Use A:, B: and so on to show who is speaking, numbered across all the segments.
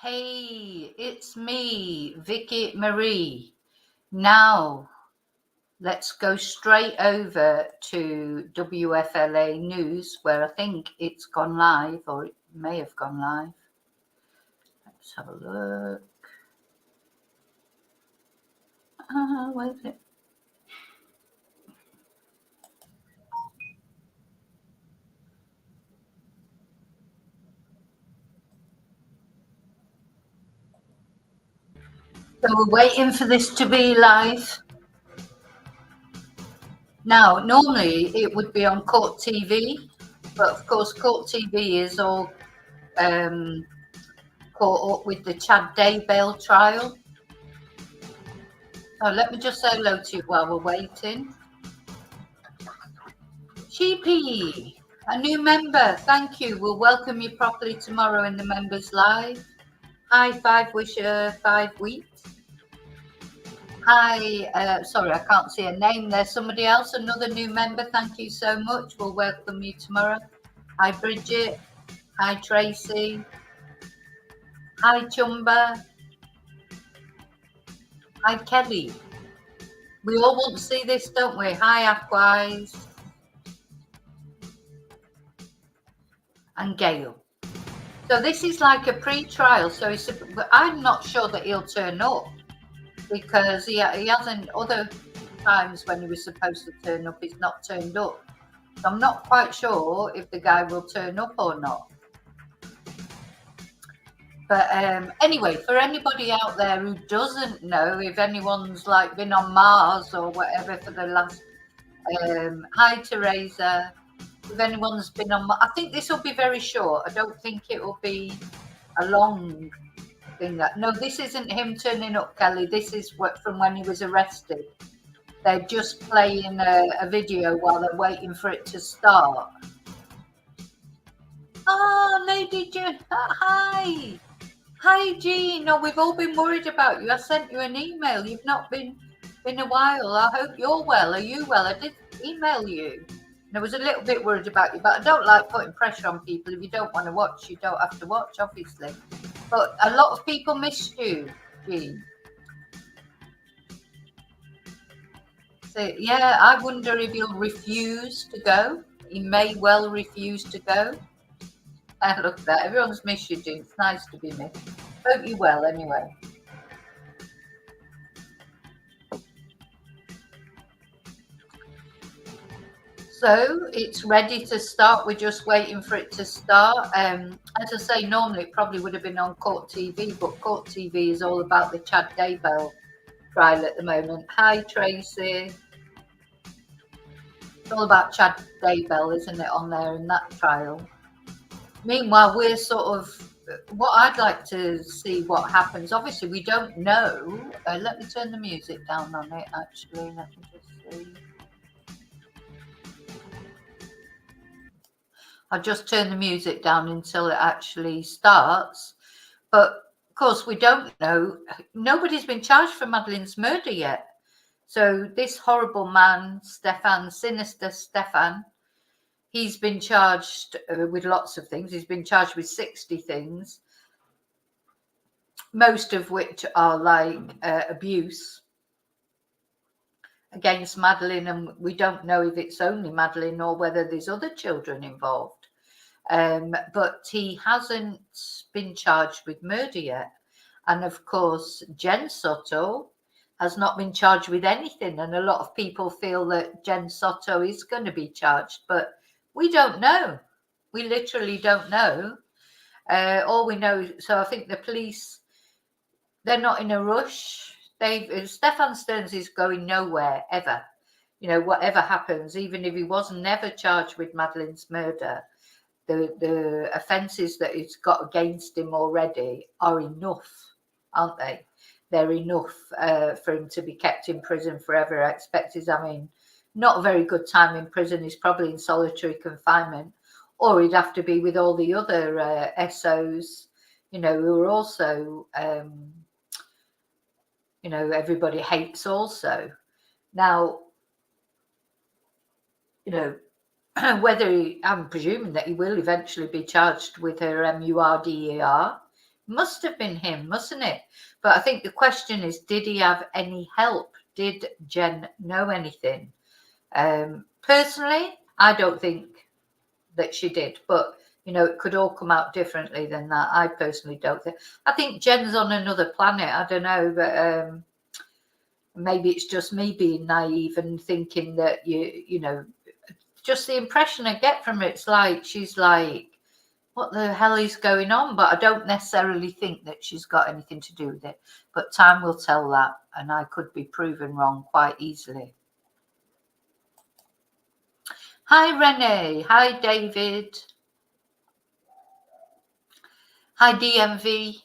A: Hey, it's me, Vicky Marie. Now, let's go straight over to WFLA News, where I think it's gone live, or it may have gone live. Let's have a look. Where is it? So we're waiting for this to be live. Now, normally it would be on Court TV, but of course Court TV is all caught up with the Chad Daybell trial. So let me just say hello to you while we're waiting. Sheepy, a new member, thank you. We'll welcome you properly tomorrow in the members live. Hi, 5 weeks. Hi, sorry, I can't see a name. There's somebody else, another new member. Thank you so much. We'll welcome you tomorrow. Hi, Bridget. Hi, Tracy. Hi, Chumba. Hi, Kelly. We all want to see this, don't we? Hi, Aquise. And Gail. So this is like a pre-trial. So I'm not sure that he'll turn up because he hasn't. Other times when he was supposed to turn up, he's not turned up. So I'm not quite sure if the guy will turn up or not. But anyway, for anybody out there who doesn't know, if anyone's like been on Mars or whatever for the last, hi Teresa. If anyone's been on, I think this will be very short. I don't think it will be a long thing. No, this isn't him turning up, Kelly. This is from when he was arrested. They're just playing a video while they're waiting for it to start. Oh, Lady Jean, hi. Hi, Jean. No, we've all been worried about you. I sent you an email. You've not been a while. I hope you're well. Are you well? I did email you. And I was a little bit worried about you, but I don't like putting pressure on people. If you don't want to watch, you don't have to watch, obviously. But a lot of people missed you, Jean. So, yeah, I wonder if he'll refuse to go. He may well refuse to go. And look at that. Everyone's missed you, Jean. It's nice to be missed. Hope you're well, anyway. So it's ready to start. We're just waiting for it to start. As I say, normally it probably would have been on Court TV, but Court TV is all about the Chad Daybell trial at the moment. Hi, Tracy. It's all about Chad Daybell, isn't it, on there in that trial? Meanwhile, we're sort of, what I'd like to see what happens. Obviously, we don't know. Let me turn the music down on it, actually. Let me just see. I'll just turn the music down until it actually starts. But of course, we don't know. Nobody's been charged for Madeleine's murder yet. So this horrible man, Stephan, Sinister Stephan, he's been charged with lots of things. He's been charged with 60 things, most of which are like abuse against Madeleine. And we don't know if it's only Madeleine or whether there's other children involved. But he hasn't been charged with murder yet. And of course, Jen Soto has not been charged with anything. And a lot of people feel that Jen Soto is going to be charged, but we don't know. We literally don't know. All we know, so I think the police, they're not in a rush. Stephan Stearns is going nowhere, ever. You know, whatever happens, even if he was never charged with Madeleine's murder, the offences that he's got against him already are enough, aren't they? They're enough for him to be kept in prison forever. I expect he's having not a very good time in prison. He's probably in solitary confinement, or he'd have to be with all the other SOs, you know, who are also, you know, everybody hates also. Now, you know, whether I'm presuming that he will eventually be charged with her MURDER, Must have been him, mustn't it? But I think the question is, did he have any help? Did Jen know anything? Personally, I don't think that she did, but it could all come out differently than that. I personally don't think. I think Jen's on another planet. I don't know, but maybe it's just me being naive and thinking that just the impression I get from it, it's like she's like, what the hell is going on? But I don't necessarily think that she's got anything to do with it. But time will tell that, and I could be proven wrong quite easily. Hi, Renee. Hi, David. Hi, DMV.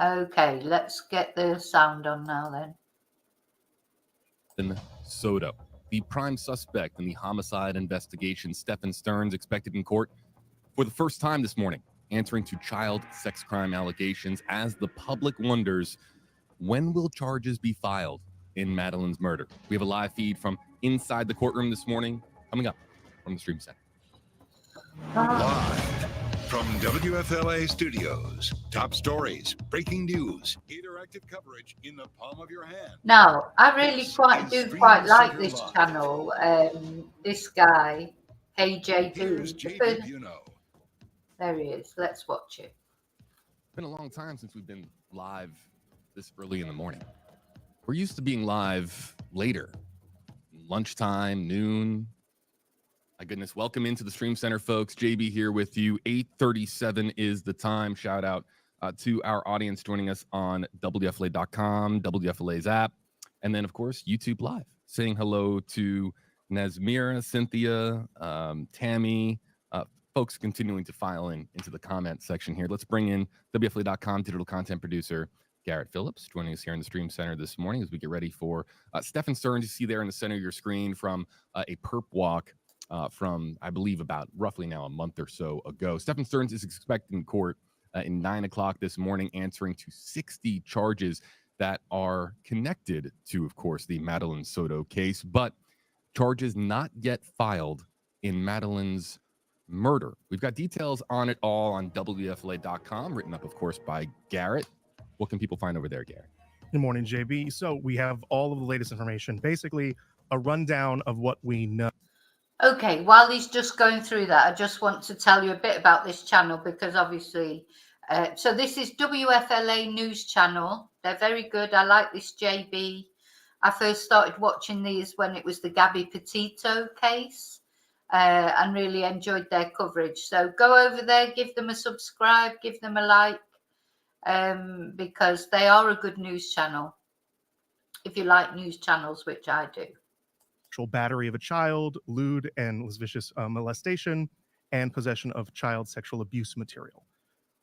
A: Okay, let's get the sound on now then.
B: Soto, the prime suspect in the homicide investigation. Stephan Stearns expected in court for the first time this morning, answering to child sex crime allegations as the public wonders, when will charges be filed in Madeleine's murder? We have a live feed from inside the courtroom this morning, coming up from the Stream Center.
C: Live from WFLA Studios, top stories, breaking news, interactive coverage in the palm of your hand.
A: Now, I really quite like this channel. This guy, Hey JB. There he is. Let's watch it.
B: It's been a long time since we've been live this early in the morning. We're used to being live later, lunchtime, noon. My goodness, welcome into the Stream Center, folks. JB here with you. 8:37 is the time. Shout out to our audience joining us on WFLA.com, WFLA's app, and then, of course, YouTube Live. Saying hello to Nesmira, Cynthia, Tammy, folks continuing to file into the comment section here. Let's bring in WFLA.com digital content producer Garrett Phillips joining us here in the Stream Center this morning as we get ready for Stephan Stearns. You see there in the center of your screen from a perp walk from, I believe, about roughly now a month or so ago. Stephan Stearns is expected in court in 9 o'clock this morning, answering to 60 charges that are connected to, of course, the Madeleine Soto case, but charges not yet filed in Madeleine's murder. We've got details on it all on WFLA.com, written up, of course, by Garrett. What can people find over there, Garrett?
D: Good morning, JB. So we have all of the latest information, basically a rundown of what we know.
A: Okay, while he's just going through that, I just want to tell you a bit about this channel because obviously, so this is WFLA News Channel. They're very good. I like this JB. I first started watching these when it was the Gabby Petito case and really enjoyed their coverage. So go over there, give them a subscribe, give them a like because they are a good news channel if you like news channels, which I do.
D: Battery of a child, lewd and lascivious molestation, and possession of child sexual abuse material.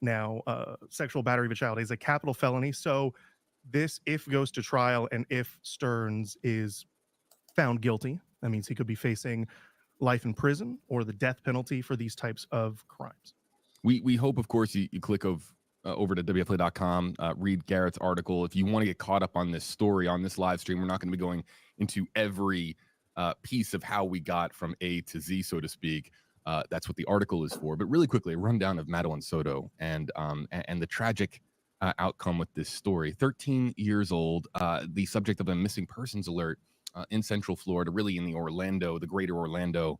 D: Now, sexual battery of a child is a capital felony. So this, if goes to trial and if Stearns is found guilty, that means he could be facing life in prison or the death penalty for these types of crimes.
B: We hope, of course, you click over to WFLA.com, read Garrett's article. If you want to get caught up on this story, on this live stream, we're not going to be going into every piece of how we got from A to Z, so to speak. That's what the article is for. But really quickly, a rundown of Madeleine Soto and the tragic outcome with this story. 13 years old, the subject of a missing persons alert in Central Florida, really in the greater Orlando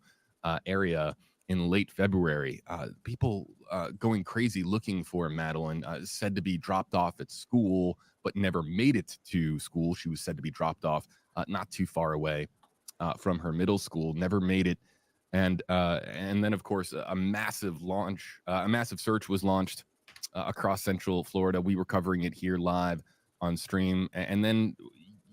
B: area in late February. People going crazy looking for Madeleine, said to be dropped off at school, but never made it to school. She was said to be dropped off not too far away from her middle school, never made it. And then, of course, a massive search was launched across Central Florida. We were covering it here live on stream. And then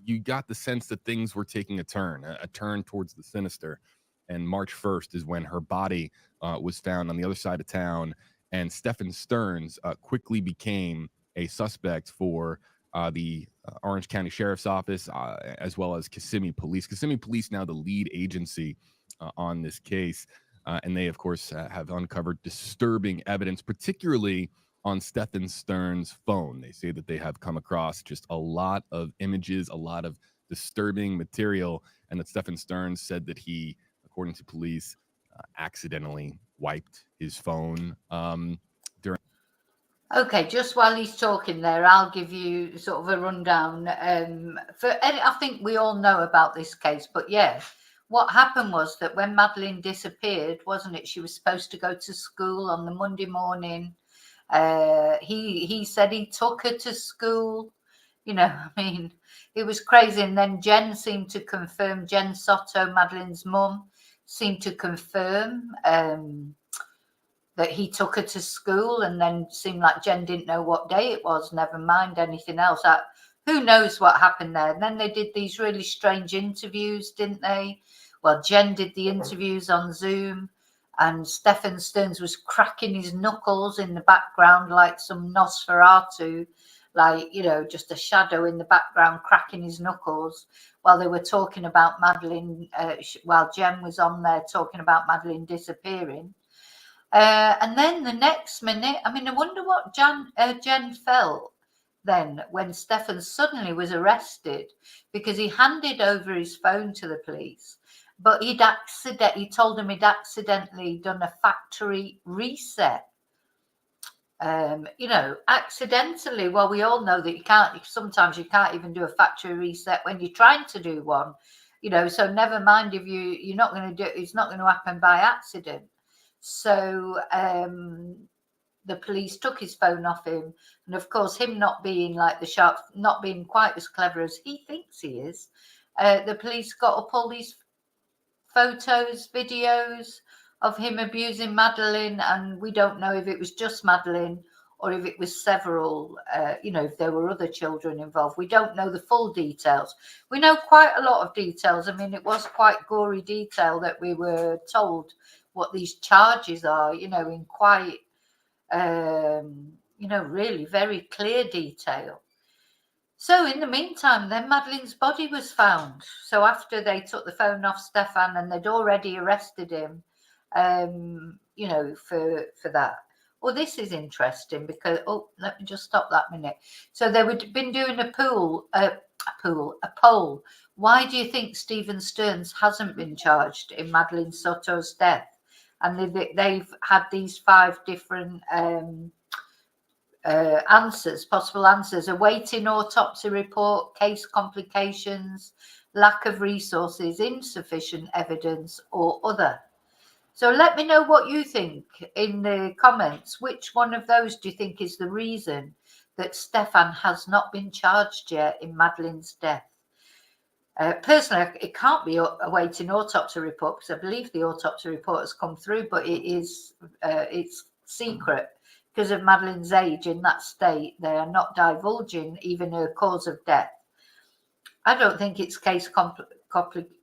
B: you got the sense that things were taking a turn towards the sinister. And March 1st is when her body was found on the other side of town. And Stephan Stearns quickly became a suspect for the Orange County Sheriff's Office, as well as Kissimmee Police. Kissimmee Police now the lead agency on this case. And they, of course, have uncovered disturbing evidence, particularly on Stephan Stearns' phone. They say that they have come across just a lot of images, a lot of disturbing material, and that Stephan Stearns said that he, according to police, accidentally wiped his phone during.
A: Okay, just while he's talking there, I'll give you sort of a rundown. I think we all know about this case, but yeah, what happened was that when Madeleine disappeared, wasn't it? She was supposed to go to school on the Monday morning. He said he took her to school. I mean, it was crazy. And then Jen seemed to confirm. Jen Soto, Madeleine's mum, seemed to confirm. That he took her to school, and then seemed like Jen didn't know what day it was, never mind anything else. Who knows what happened there? And then they did these really strange interviews, didn't they? Well, Jen did the interviews on Zoom, and Stephan Stearns was cracking his knuckles in the background like some Nosferatu, like, just a shadow in the background cracking his knuckles while they were talking about Madeleine, while Jen was on there talking about Madeleine disappearing. And then the next minute, I mean, I wonder what Jen felt then when Stephan suddenly was arrested, because he handed over his phone to the police, but he told them he'd accidentally done a factory reset. Accidentally. Well, we all know that sometimes you can't even do a factory reset when you're trying to do one, so never mind if you're not going to do it, it's not going to happen by accident. So the police took his phone off him, and of course, him not being like the sharp, not being quite as clever as he thinks he is, the police got up all these photos, videos of him abusing Madeleine, and we don't know if it was just Madeleine or if it was several, if there were other children involved. We don't know the full details. We know quite a lot of details. I mean, it was quite gory detail that we were told what these charges are, in quite, really very clear detail. So in the meantime, then Madeleine's body was found. So after they took the phone off Stephan, and they'd already arrested him, for that. Well, this is interesting because, let me just stop that minute. So they would been doing a poll. Why do you think Stephan Stearns hasn't been charged in Madeleine Soto's death? And they've had these 5 different possible answers: awaiting autopsy report, case complications, lack of resources, insufficient evidence, or other. So let me know what you think in the comments. Which one of those do you think is the reason that Stephan has not been charged yet in Madeleine's death? Personally, it can't be awaiting autopsy report, because I believe the autopsy report has come through, but it's secret because of Madeleine's age. In that state, they are not divulging even her cause of death. I don't think it's case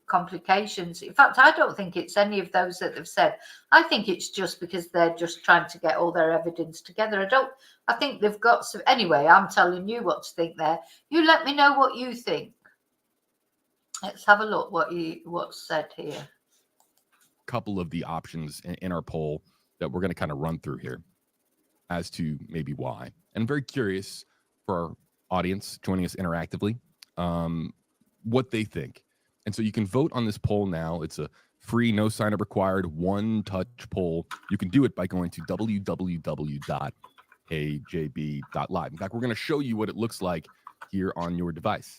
A: complications. In fact, I don't think it's any of those that they've said. I think it's just because they're just trying to get all their evidence together. I think they've got some. Anyway, I'm telling you what to think there. You let me know what you think. Let's have a look what's said here.
B: Couple of the options in our poll that we're going to kind of run through here as to maybe why. And I'm very curious for our audience joining us interactively, what they think. And so you can vote on this poll now. It's a free, no sign up required, one-touch poll. You can do it by going to www.heyjb.live. In fact, we're going to show you what it looks like here on your device.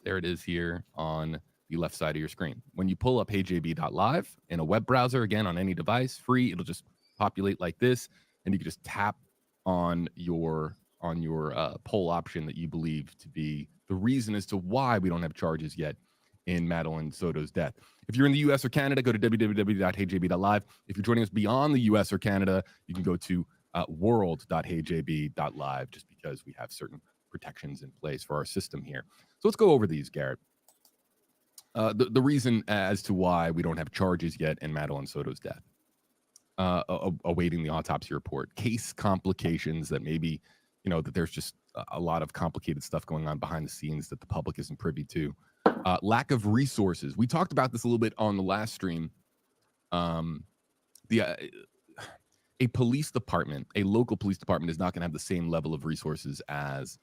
B: There it is here on the left side of your screen. When you pull up heyjb.live in a web browser, again, on any device, free, it'll just populate like this, and you can just tap on your poll option that you believe to be the reason as to why we don't have charges yet in Madeleine Soto's death. If you're in the US or Canada, go to www.heyjb.live. If you're joining us beyond the US or Canada, you can go to world.heyjb.live, just because we have certain protections in place for our system here. So let's go over these, Garrett. The reason as to why we don't have charges yet in Madeleine Soto's death. Awaiting the autopsy report, case complications, that maybe, that there's just a lot of complicated stuff going on behind the scenes that the public isn't privy to. Lack of resources. We talked about this a little bit on the last stream. A police department, a local police department, is not going to have the same level of resources as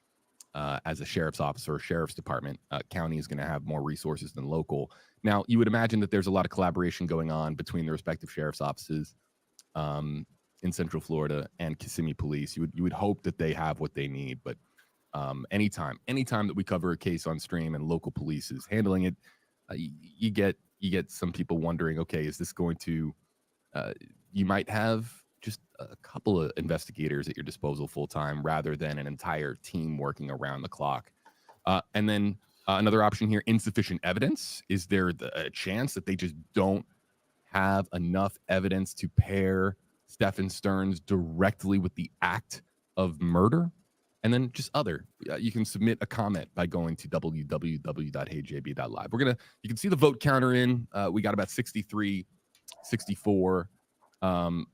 B: a sheriff's office or a sheriff's department. County is going to have more resources than local. Now, you would imagine that there's a lot of collaboration going on between the respective sheriff's offices. in Central Florida and Kissimmee Police. You would hope that they have what they need, but anytime that we cover a case on stream and local police is handling it, you get some people wondering, okay, is this going to you might have just a couple of investigators at your disposal full time rather than an entire team working around the clock. And then another option here, insufficient evidence. Is there a chance that they just don't have enough evidence to pair Stephan Stearns directly with the act of murder? And then just other, you can submit a comment by going to www.heyjb.live. You can see the vote counter in. We got about 63, 64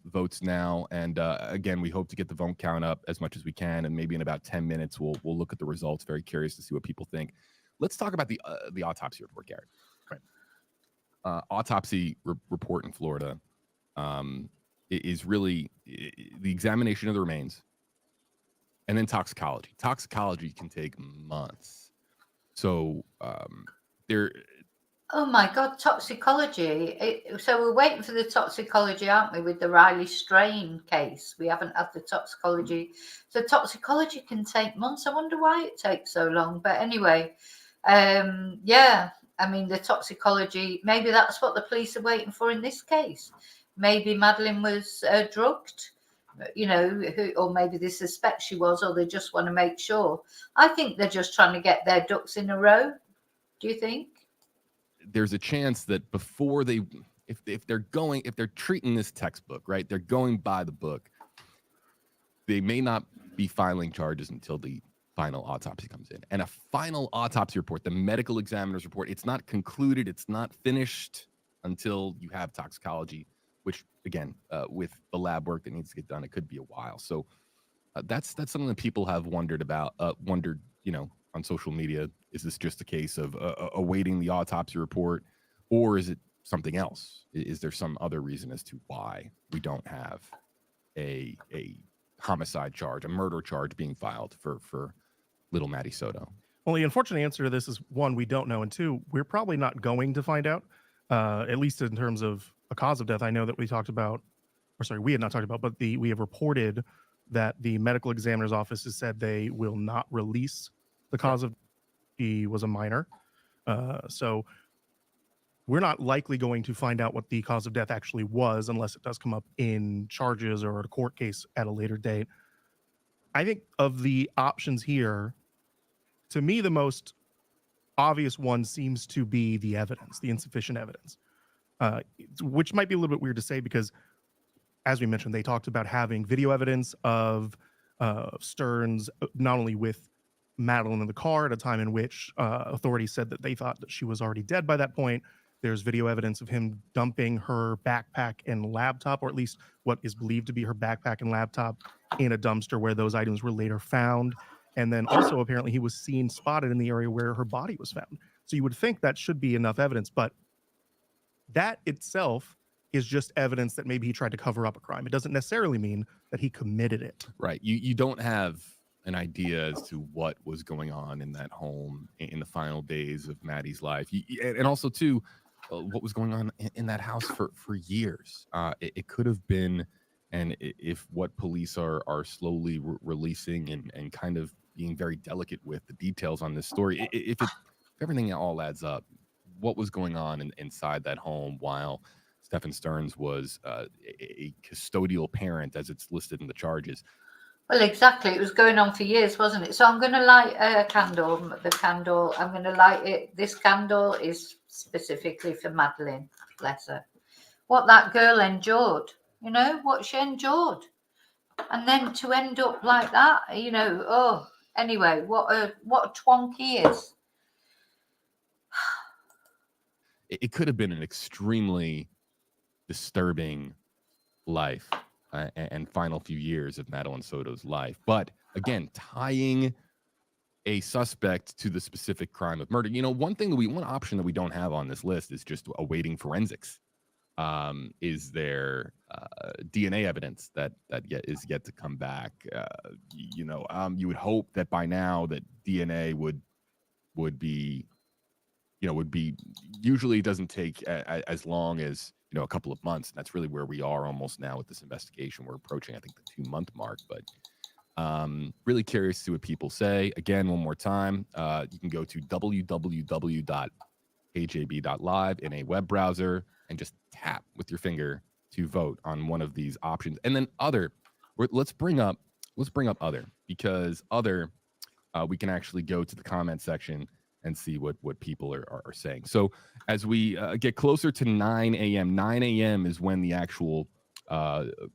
B: votes now. And again, we hope to get the vote count up as much as we can. And maybe in about 10 minutes, we'll look at the results. Very curious to see what people think. Let's talk about the autopsy report, Garrett. Right. Autopsy report in Florida is really the examination of the remains. And then toxicology. Toxicology can take months. So
A: Oh my God, toxicology. So we're waiting for the toxicology, aren't we, with the Riley strain case? We haven't had the toxicology. So toxicology can take months. I wonder why it takes so long. But anyway, yeah, I mean, the toxicology, maybe that's what the police are waiting for in this case. Maybe Madeleine was drugged. Or maybe they suspect she was, or they just want to make sure. I think they're just trying to get their ducks in a row. Do you think?
B: There's a chance that before if they're treating this textbook, right, they're going by the book, they may not be filing charges until the final autopsy comes in. And a final autopsy report, the medical examiner's report, it's not concluded, it's not finished until you have toxicology, which again, with the lab work that needs to get done, it could be a while. So that's something that people have wondered about, on social media. Is this just a case of awaiting the autopsy report, or is it something else? Is there some other reason as to why we don't have a homicide charge, a murder charge being filed for little Maddie Soto?
D: Well, the unfortunate answer to this is, one, we don't know, and two, we're probably not going to find out, at least in terms of a cause of death. I know that we had not talked about, but we have reported that the medical examiner's office has said they will not release the cause of. He was a minor, so we're not likely going to find out what the cause of death actually was unless it does come up in charges or a court case at a later date. I think of the options here, to me, the most obvious one seems to be the evidence, the insufficient evidence, which might be a little bit weird to say because, as we mentioned, they talked about having video evidence of Stearns not only with Madeleine in the car at a time in which authorities said that they thought that she was already dead by that point. There's video evidence of him dumping her backpack and laptop, or at least what is believed to be her backpack and laptop, in a dumpster where those items were later found. And then also apparently he was spotted in the area where her body was found. So you would think that should be enough evidence, but that itself is just evidence that maybe he tried to cover up a crime. It doesn't necessarily mean that he committed it.
B: Right. You don't have an idea as to what was going on in that home in the final days of Maddie's life. And also, too, what was going on in that house for years. It could have been, and if what police are slowly releasing and kind of being very delicate with the details on this story, if everything all adds up, what was going on inside that home while Stephan Stearns was a custodial parent, as it's listed in the charges.
A: Well, exactly. It was going on for years, wasn't it? So I'm going to light a candle. The candle, I'm going to light it. This candle is specifically for Madeleine, bless her. What that girl endured, what she endured. And then to end up like that, anyway, what a twonk he is.
B: It could have been an extremely disturbing life and final few years of Madeleine Soto's life. But again, tying a suspect to the specific crime of murder. One option that we don't have on this list is just awaiting forensics. Is there DNA evidence that is yet to come back? You would hope that by now that DNA would be usually it doesn't take as long as a couple of months. And that's really where we are almost now with this investigation. We're approaching, I think, the 2-month mark, but really curious to see what people say. Again, one more time, you can go to www.ajb.live in a web browser and just tap with your finger to vote on one of these options. And then let's bring up other, because other, we can actually go to the comment section and see what people are saying. So as we get closer to 9 a.m., 9 a.m. is when the actual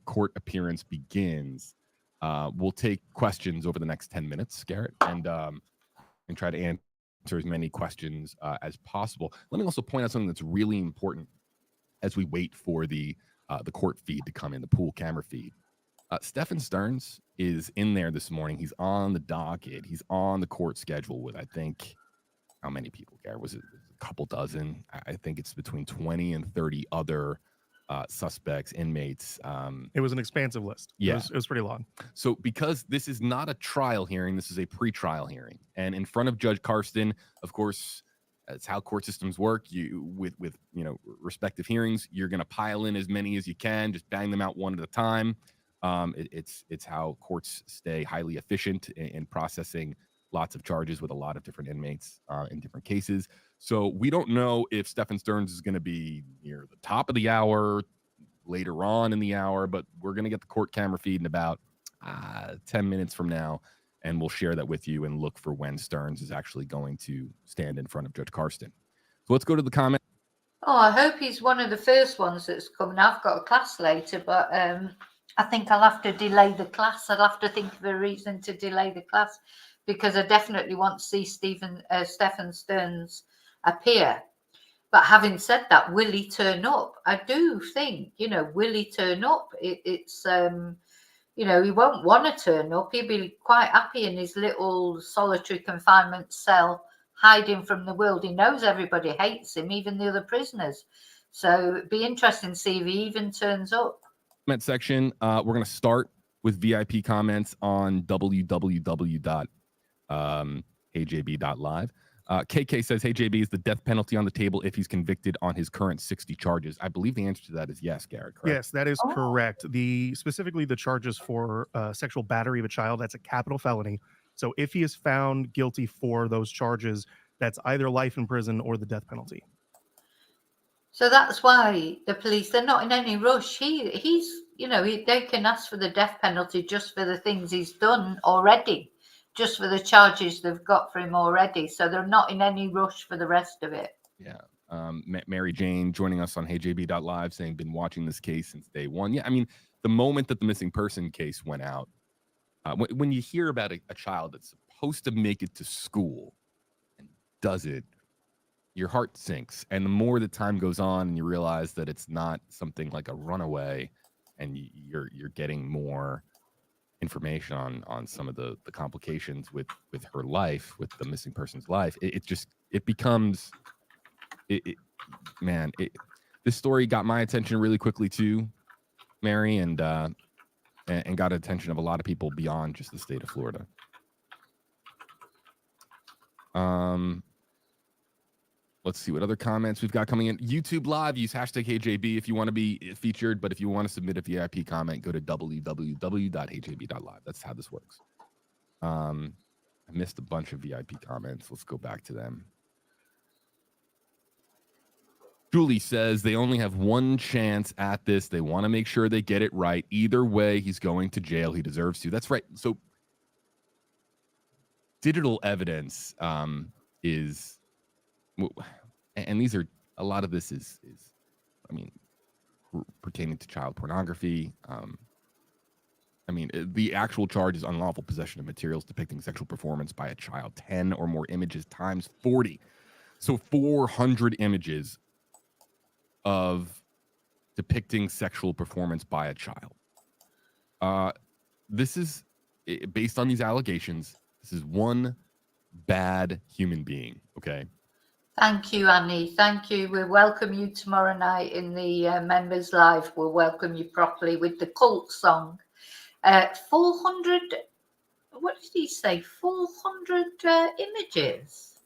B: court appearance begins. We'll take questions over the next 10 minutes, Garrett, and try to answer as many questions as possible. Let me also point out something that's really important as we wait for the court feed to come in, the pool camera feed. Stephan Stearns is in there this morning. He's on the docket. He's on the court schedule with, I think, how many people, Garrett? Was it a couple dozen? I think it's between 20 and 30 other suspects, inmates.
D: It was an expansive list.
B: Yeah.
D: It was pretty long.
B: So because this is not a trial hearing, this is a pre-trial hearing. And in front of Judge Karsten, of course, that's how court systems work. You with respective hearings, you're going to pile in as many as you can, just bang them out one at a time. It's how courts stay highly efficient in processing lots of charges with a lot of different inmates in different cases. So we don't know if Stephan Stearns is going to be near the top of the hour, later on in the hour, but we're going to get the court camera feed in about 10 minutes from now, and we'll share that with you and look for when Stearns is actually going to stand in front of Judge Karsten. So let's go to the comment.
A: Oh, I hope he's one of the first ones that's coming. I've got a class later, but I think I'll have to delay the class. I'll have to think of a reason to delay the class, because I definitely want to see Stephan Stearns appear. But having said that, will he turn up? I do think, will he turn up? It's he won't want to turn up. He'll be quite happy in his little solitary confinement cell, hiding from the world. He knows everybody hates him, even the other prisoners. So it'd be interesting to see if he even turns up.
B: Comment section. We're going to start with VIP comments on www.ajb.live. KK says, "Hey JB, is the death penalty on the table if he's convicted on his current 60 charges?" I believe the answer to that is yes, Garrett. Correct?
D: Yes, that is correct. Specifically the charges for sexual battery of a child, that's a capital felony. So if he is found guilty for those charges, that's either life in prison or the death penalty.
A: So that's why the police, they're not in any rush. They can ask for the death penalty just for the things he's done already, just for the charges they've got for him already. So they're not in any rush for the rest of it.
B: Yeah. Mary Jane joining us on HeyJB.live saying, been watching this case since day one. Yeah, I mean, the moment that the missing person case went out, when you hear about a child that's supposed to make it to school and does it, your heart sinks. And the more the time goes on and you realize that it's not something like a runaway, and you're getting more information on some of the complications with her life, with the missing person's life, this story got my attention really quickly too, Mary, and got attention of a lot of people beyond just the state of Florida. Let's see what other comments we've got coming in. YouTube Live, use hashtag HeyJB if you want to be featured, but if you want to submit a VIP comment, go to www.heyjb.live. That's how this works. I missed a bunch of VIP comments. Let's go back to them. Julie says they only have one chance at this. They want to make sure they get it right. Either way, he's going to jail. He deserves to. That's right. So digital evidence is... and these are, a lot of this is pertaining to child pornography. The actual charge is unlawful possession of materials depicting sexual performance by a child. 10 or more images times 40. So 400 images of depicting sexual performance by a child. This is, based on these allegations, this is one bad human being, okay?
A: Thank you, Annie. Thank you. We'll welcome you tomorrow night in the Members Live. We'll welcome you properly with the cult song. 400, what did he say? 400 images.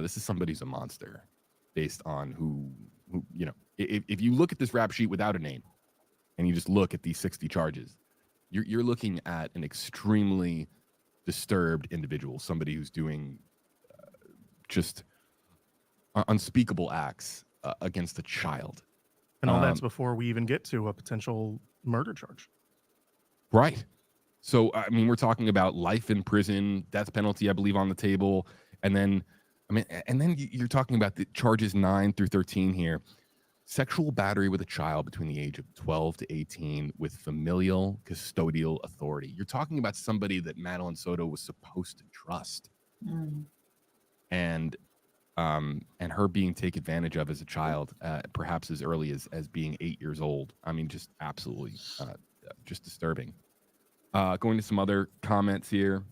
B: This is somebody who's a monster based on who you know, if you look at this rap sheet without a name and you just look at these 60 charges, you're looking at an extremely disturbed individual, somebody who's doing just unspeakable acts against a child.
D: And all that's before we even get to a potential murder charge.
B: Right. So, I mean, we're talking about life in prison, death penalty, I believe, on the table. And then, you're talking about the charges 9 through 13 here. Sexual battery with a child between the age of 12 to 18 with familial custodial authority. You're talking about somebody that Madeleine Soto was supposed to trust. And her being taken advantage of as a child, perhaps as early as being 8 years old. I mean, just absolutely just disturbing. Going to some other comments here.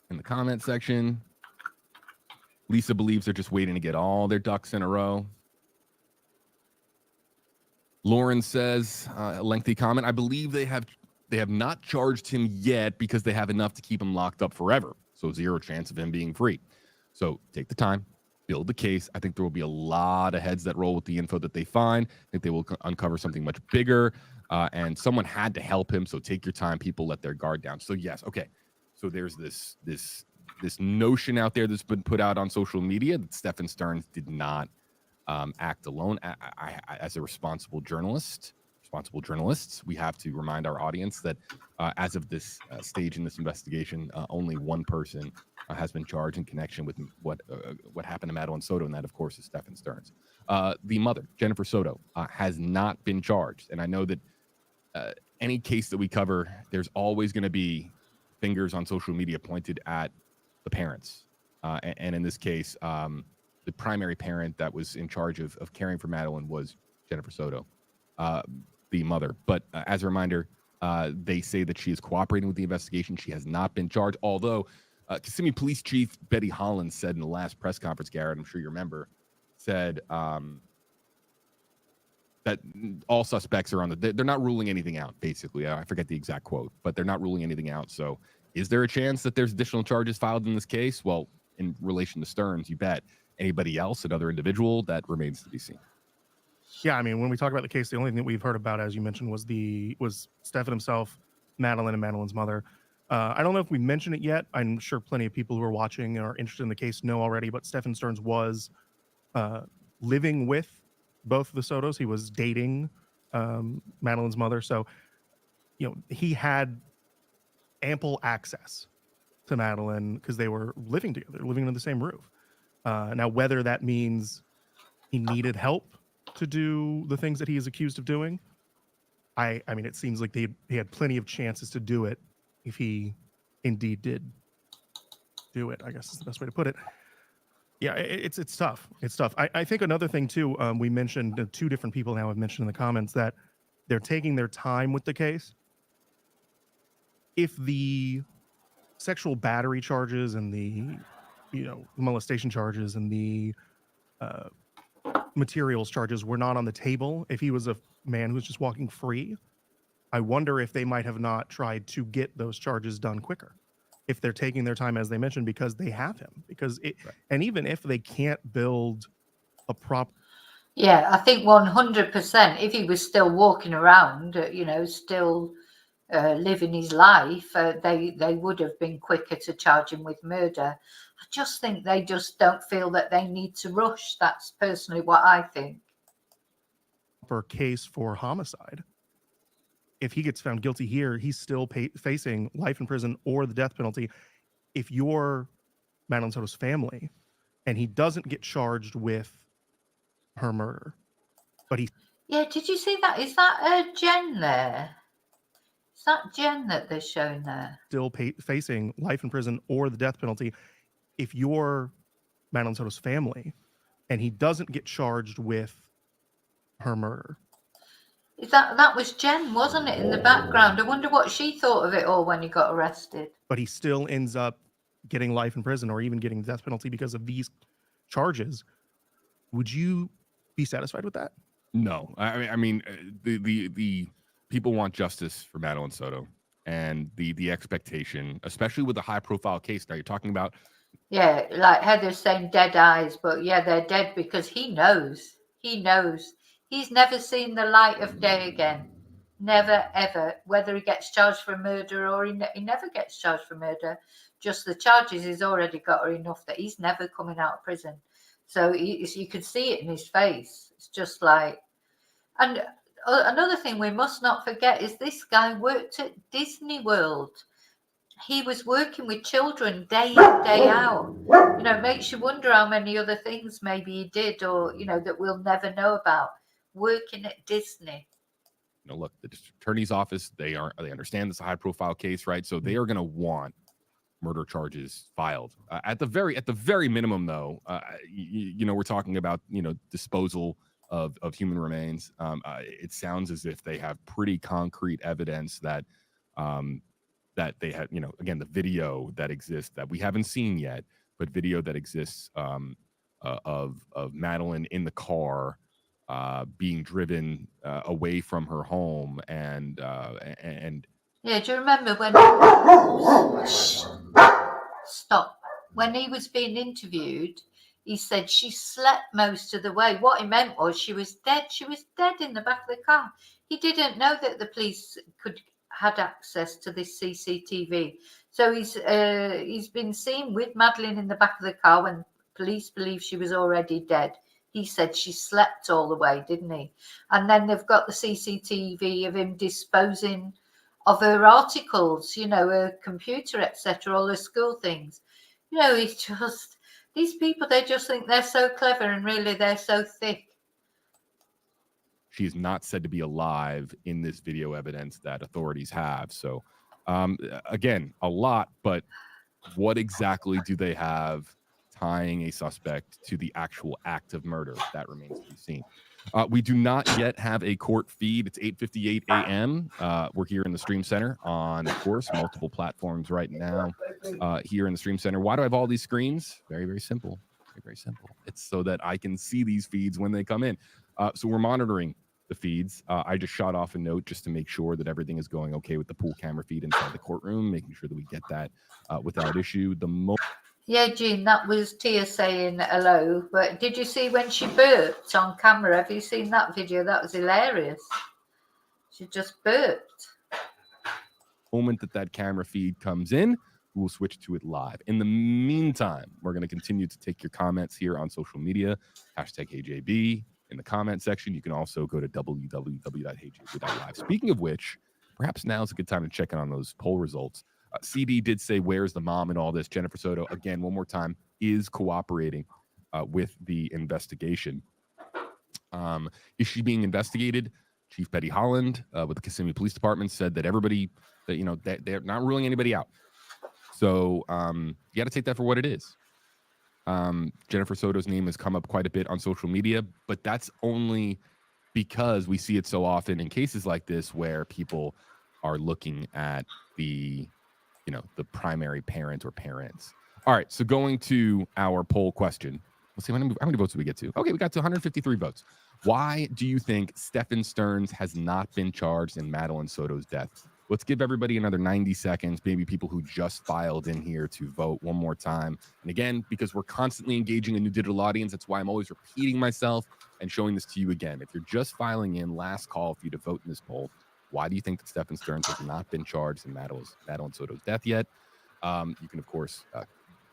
B: In the comment section, Lisa believes they're just waiting to get all their ducks in a row. Lauren says, a lengthy comment, I believe they have not charged him yet because they have enough to keep him locked up forever. So 0 chance of him being free. So take the time, build the case. I think there will be a lot of heads that roll with the info that they find. I think they will uncover something much bigger. And someone had to help him. So take your time. People let their guard down. So yes, okay. So there's this notion out there that's been put out on social media that Stephan Stearns did not act alone. As a responsible journalists, we have to remind our audience that as of this stage in this investigation, only one person has been charged in connection with what happened to Madeleine Soto, and that, of course, is Stephan Stearns. The mother, Jennifer Soto, has not been charged, and I know that any case that we cover, there's always going to be fingers on social media pointed at the parents, and in this case, the primary parent that was in charge of caring for Madeleine was Jennifer Soto, the mother. But as a reminder, they say that she is cooperating with the investigation. She has not been charged, although Kissimmee Police Chief Betty Holland said in the last press conference, Garrett, I'm sure you remember, said that all suspects are they're not ruling anything out, basically. I forget the exact quote, but they're not ruling anything out. So is there a chance that there's additional charges filed in this case? Well, in relation to Stearns, you bet. Anybody else, another individual, that remains to be seen.
D: Yeah, I mean, when we talk about the case, the only thing that we've heard about, as you mentioned, was Stephan himself, Madeleine, and Madeleine's mother. I don't know if we mentioned it yet. I'm sure plenty of people who are watching and are interested in the case know already, but Stephan Stearns was living with both the Sotos. He was dating Madeleine's mother. So, he had ample access to Madeleine because they were living together, living under the same roof. Now, whether that means he needed help to do the things that he is accused of doing, I mean, it seems like he had plenty of chances to do it if he indeed did do it, I guess is the best way to put it. Yeah, it's tough. It's tough. I think another thing, too, we mentioned, 2 different people now have mentioned in the comments that they're taking their time with the case. If the sexual battery charges and the molestation charges and the materials charges were not on the table, if he was a man who's just walking free, I wonder if they might have not tried to get those charges done quicker. If they're taking their time, as they mentioned, because they have him. Right. And even if they can't build a
A: Yeah, I think 100%. If he was still walking around, still living his life, they would have been quicker to charge him with murder. I just think they just don't feel that they need to rush. That's personally what I think.
D: For case for homicide, if he gets found guilty here, he's still facing life in prison or the death penalty. If you're Madeleine Soto's family and he doesn't get charged with her murder, but
A: yeah, did you see that? Is that Jen there? Is that Jen that they're showing there?
D: Still facing life in prison or the death penalty. If you're Madeleine Soto's family and he doesn't get charged with her murder.
A: That was Jen, wasn't it, in the background? I wonder what she thought of it all when he got arrested.
D: But he still ends up getting life in prison or even getting the death penalty because of these charges. Would you be satisfied with that?
B: No. I mean, the people want justice for Madeleine Soto, and the expectation, especially with a high-profile case. Now you're talking about
A: Yeah, like Heather's saying dead eyes, but yeah, they're dead because he knows. He knows. He's never seen the light of day again. Never, ever. Whether he gets charged for murder or he never gets charged for murder, just the charges he's already got are enough that he's never coming out of prison. So you can see it in his face. It's just like, and another thing we must not forget is this guy worked at Disney World. He was working with children day in, day out. You know, it makes you wonder how many other things maybe he did or, you know, that we'll never know about working at Disney.
B: You know, look, the district attorney's office, they understand this is a high profile case, right? So they are going to want murder charges filed. At the very minimum, though, you know, we're talking about, you know, disposal of human remains. It sounds as if they have pretty concrete evidence that that they had, you know, again, the video that exists that we haven't seen yet, but video that exists of Madeleine in the car being driven away from her home, and
A: Yeah, do you remember when stop when he was being interviewed? He said she slept most of the way. What he meant was she was dead. She was dead in the back of the car. He didn't know that the police had access to this CCTV. So he's been seen with Madeleine in the back of the car when police believe she was already dead. He said she slept all the way, didn't he? And then they've got the CCTV of him disposing of her articles, you know, her computer, etc., all her school things. You know, it's just, these people, they just think they're so clever and really they're so thick.
B: she is not said to be alive in this video evidence that authorities have. So, again, a lot, but what exactly do they have tying a suspect to the actual act of murder? That remains to be seen. We do not yet have a court feed. It's 8:58 a.m. We're here in the Stream Center on, of course, multiple platforms right now here in the Stream Center. Why do I have all these screens? Very, very simple. Very, very simple. It's so that I can see these feeds when they come in. So we're monitoring the feeds. I just shot off a note just to make sure that everything is going okay with the pool camera feed inside the courtroom, making sure that we get that without issue.
A: Yeah, Jean, that was Tia saying hello. But did you see when she burped on camera? Have you seen that video? That was hilarious. She just burped.
B: Moment that camera feed comes in, we'll switch to it live. In the meantime, we're going to continue to take your comments here on social media. #HeyJB in the comment section. You can also go to www.heyjb.live. Speaking of which, perhaps now is a good time to check in on those poll results. CD did say, where's the mom in all this? Jennifer Soto, again, one more time, is cooperating with the investigation. Is she being investigated? Chief Betty Holland with the Kissimmee Police Department said that everybody, that, you know, that they're not ruling anybody out. So you got to take that for what it is. Jennifer Soto's name has come up quite a bit on social media, but that's only because we see it so often in cases like this where people are looking at the, you know, the primary parent or parents. All right, so going to our poll question. Let's see, how many votes did we get to? Okay, we got to 153 votes. Why do you think Stephan Stearns has not been charged in Madeleine Soto's death? Let's give everybody another 90 seconds, maybe people who just filed in here, to vote one more time. And again, because we're constantly engaging a new digital audience, that's why I'm always repeating myself and showing this to you again. If you're just filing in, last call for you to vote in this poll. Why do you think that Stephan Stearns has not been charged in Madeleine Soto's death yet? You can, of course,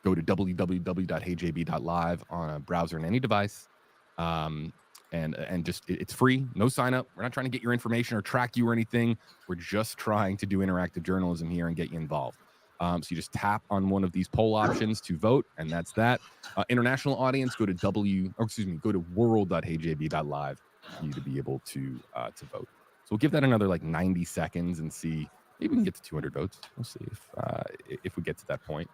B: go to www.heyjb.live on a browser and any device. And just, it's free, no sign up. We're not trying to get your information or track you or anything. We're just trying to do interactive journalism here and get you involved. So you just tap on one of these poll options to vote, and that's that. International audience, go to world.heyjb.live for you to be able to vote. So we'll give that another like 90 seconds and see. Maybe we can get to 200 votes. We'll see if we get to that point.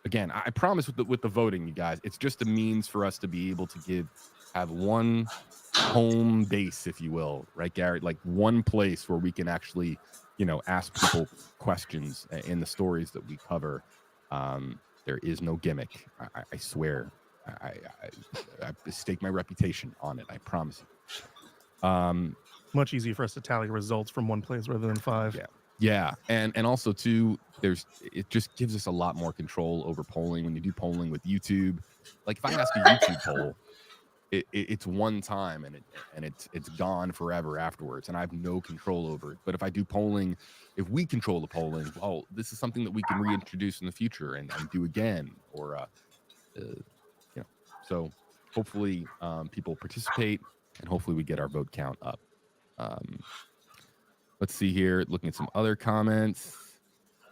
B: Again, I promise with the voting, you guys, it's just a means for us to be able to have one home base, if you will, right, Garrett? Like one place where we can actually, you know, ask people questions in the stories that we cover. There is no gimmick. I swear. I stake my reputation on it. I promise you.
D: Much easier for us to tally results from one place rather than 5.
B: Yeah. Yeah, and also too, it just gives us a lot more control over polling when you do polling with YouTube. Like if I ask a YouTube poll, it's one time and it's gone forever afterwards, and I have no control over it. But if I do polling, if we control the polling, well, this is something that we can reintroduce in the future and do again, or so hopefully people participate, and hopefully we get our vote count up. Let's see here, looking at some other comments.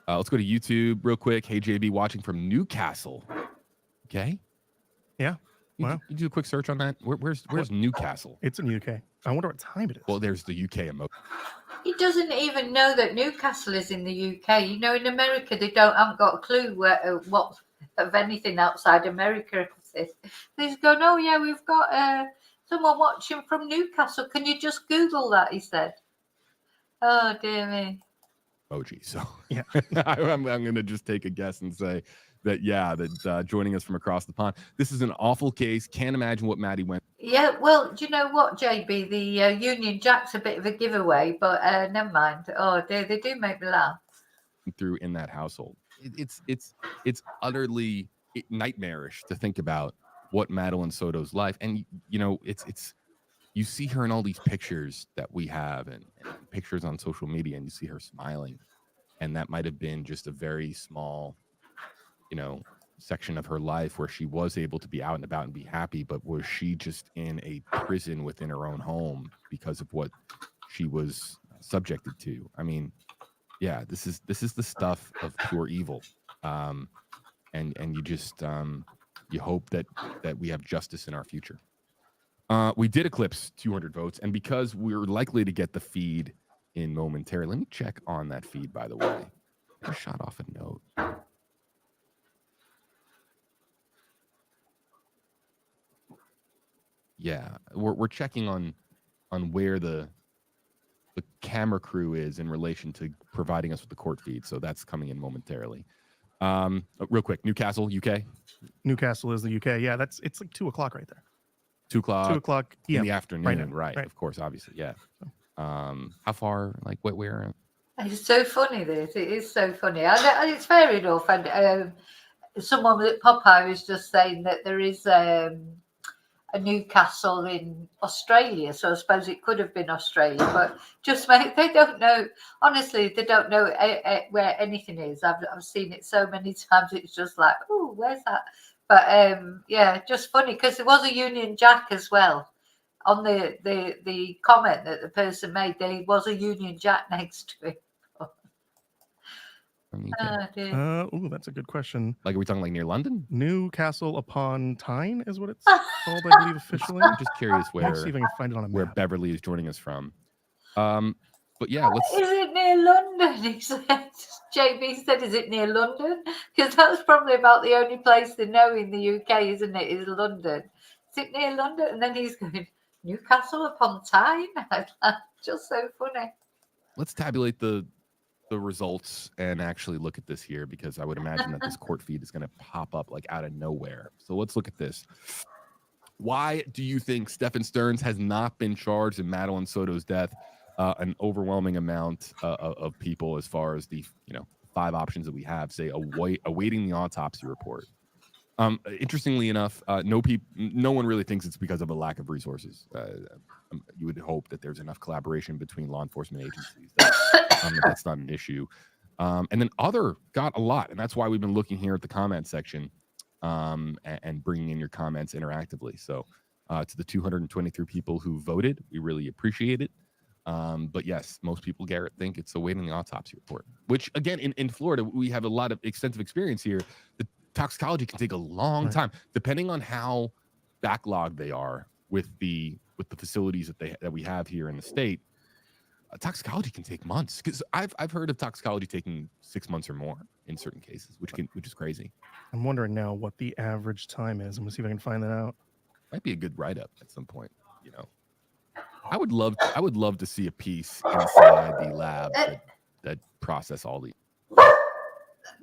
B: Let's go to YouTube real quick. Hey JB, watching from Newcastle. Okay.
D: Yeah.
B: You do a quick search on that. Where's Newcastle?
D: It's in the UK. I wonder what time it is.
B: Well, there's the UK emoji.
A: He doesn't even know that Newcastle is in the UK. You know, in America, they haven't got a clue what of anything outside America is. He's going, oh yeah, we've got someone watching from Newcastle. Can you just Google that? He said. Oh dear me.
B: Emoji. So
D: yeah,
B: I'm going to just take a guess and say that that joining us from across the pond. This is an awful case. Can't imagine what Maddie went.
A: Yeah, well, do you know what, JB? The Union Jack's a bit of a giveaway, but never mind. Oh, they do make me laugh.
B: Through in that household, it's utterly nightmarish to think about what Madeleine Soto's life, and you know, it's you see her in all these pictures that we have and pictures on social media, and you see her smiling, and that might have been just a very small, you know, section of her life where she was able to be out and about and be happy, but was she just in a prison within her own home because of what she was subjected to? I mean, yeah, this is the stuff of pure evil, and you just you hope that we have justice in our future. We did eclipse 200 votes, and because we're likely to get the feed in momentarily, let me check on that feed, by the way. I shot off a note. Yeah, we're checking on where the camera crew is in relation to providing us with the court feed, so that's coming in momentarily. Real quick, Newcastle, UK.
D: Newcastle is the UK. Yeah, it's like 2:00 right there.
B: 2:00.
D: 2:00
B: in the afternoon,
D: right?
B: Of course, obviously, yeah. How far? Like where?
A: It's so funny. It is so funny. And it's fair enough. And someone at Popeye was just saying that there is a Newcastle in Australia, so I suppose it could have been Australia, but just they don't know. Honestly, they don't know where anything is. I've seen it so many times. It's just like, oh, where's that? But yeah, just funny because there was a Union Jack as well on the comment that the person made. There was a Union Jack next to it.
D: That's a good question.
B: Like, are we talking like near London?
D: Newcastle upon Tyne is what it's called, I believe, officially.
B: I'm just curious where.
D: Let's see if I can find it on a map.
B: Where Beverly is joining us from. But yeah, let's.
A: Is it near London? He said. JB said, "Is it near London?" Because that's probably about the only place they know in the UK, isn't it? Is London? Is it near London? And then he's going Newcastle upon Tyne. Just so funny.
B: Let's tabulate the results and actually look at this here, because I would imagine that this court feed is going to pop up like out of nowhere. So let's look at this. Why do you think Stephan Stearns has not been charged in Madeleine Soto's death? An overwhelming amount of people, as far as the 5 options that we have, say awaiting the autopsy report. Interestingly enough, no one really thinks it's because of a lack of resources. You would hope that there's enough collaboration between law enforcement agencies that that's not an issue. And then other got a lot, and that's why we've been looking here at the comment section and bringing in your comments interactively. So to the 223 people who voted, we really appreciate it. But yes, most people, Garrett, think it's awaiting the autopsy report, which again, in Florida, we have a lot of extensive experience here. The toxicology can take a long time, depending on how backlogged they are with the facilities that we have here in the state. Toxicology can take months, because I've heard of toxicology taking 6 months or more in certain cases, which is crazy.
D: I'm wondering now what the average time is. I'm gonna see if I can find that out.
B: Might be a good write-up at some point. I would love to see a piece inside the lab that process all these.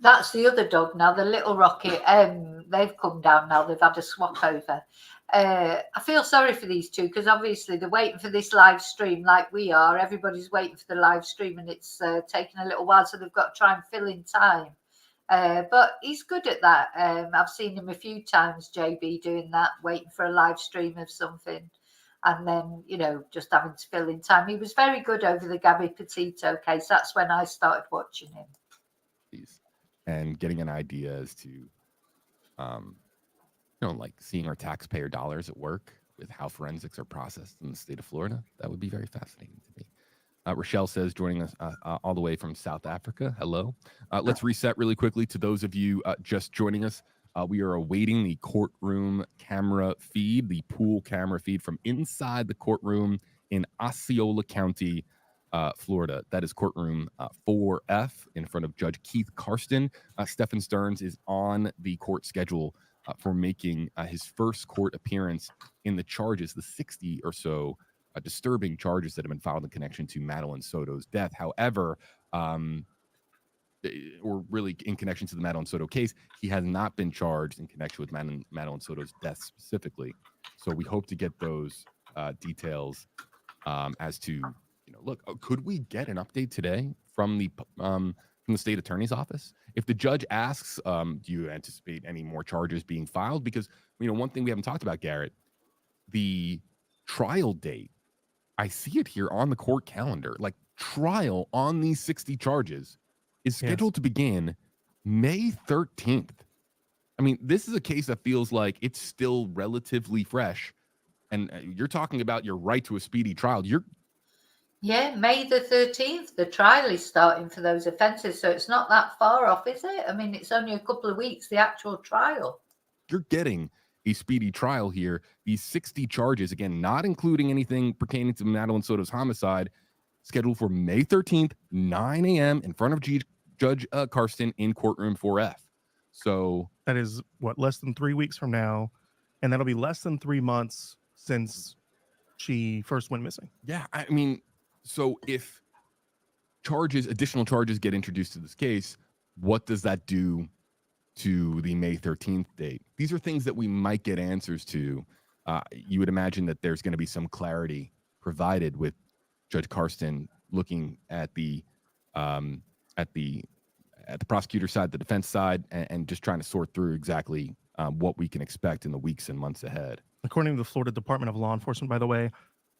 A: That's the other dog now, the little Rocket. They've come down now. They've had a swap over. I feel sorry for these two because obviously they're waiting for this live stream like we are. Everybody's waiting for the live stream and it's taking a little while, so they've got to try and fill in time. But he's good at that. I've seen him a few times, JB, doing that, waiting for a live stream of something and then, just having to fill in time. He was very good over the Gabby Petito case. That's when I started watching him.
B: And getting an idea as to, like seeing our taxpayer dollars at work with how forensics are processed in the state of Florida. That would be very fascinating to me. Rochelle says, joining us all the way from South Africa. Hello. Let's reset really quickly to those of you just joining us. We are awaiting the courtroom camera feed, the pool camera feed from inside the courtroom in Osceola County, Florida. That is courtroom 4F in front of Judge Keith Karsten. Stephan Stearns is on the court schedule for making his first court appearance in the charges, the 60 or so disturbing charges that have been filed in connection to Madeleine Soto's death. However, or really in connection to the Madeleine Soto case, he has not been charged in connection with Madeleine Soto's death specifically. So we hope to get those details as to, look, could we get an update today from the state attorney's office? If the judge asks, do you anticipate any more charges being filed? Because, one thing we haven't talked about, Garrett, the trial date, I see it here on the court calendar, like trial on these 60 charges is scheduled to begin May 13th. I mean, this is a case that feels like it's still relatively fresh. And you're talking about your right to a speedy trial.
A: May the 13th, the trial is starting for those offences. So it's not that far off, is it? I mean, it's only a couple of weeks, the actual trial.
B: You're getting a speedy trial here. These 60 charges, again, not including anything pertaining to Madeleine Soto's homicide, scheduled for May 13th, 9 a.m. in front of Judge Karsten in courtroom 4F. So
D: that is less than 3 weeks from now. And that'll be less than 3 months since she first went missing.
B: Yeah. I mean, so if additional charges get introduced to this case, what does that do to the May 13th date? These are things that we might get answers to. You would imagine that there's going to be some clarity provided with Judge Karsten looking at the prosecutor side, the defense side, and just trying to sort through exactly what we can expect in the weeks and months ahead.
D: According to the Florida Department of Law Enforcement, by the way,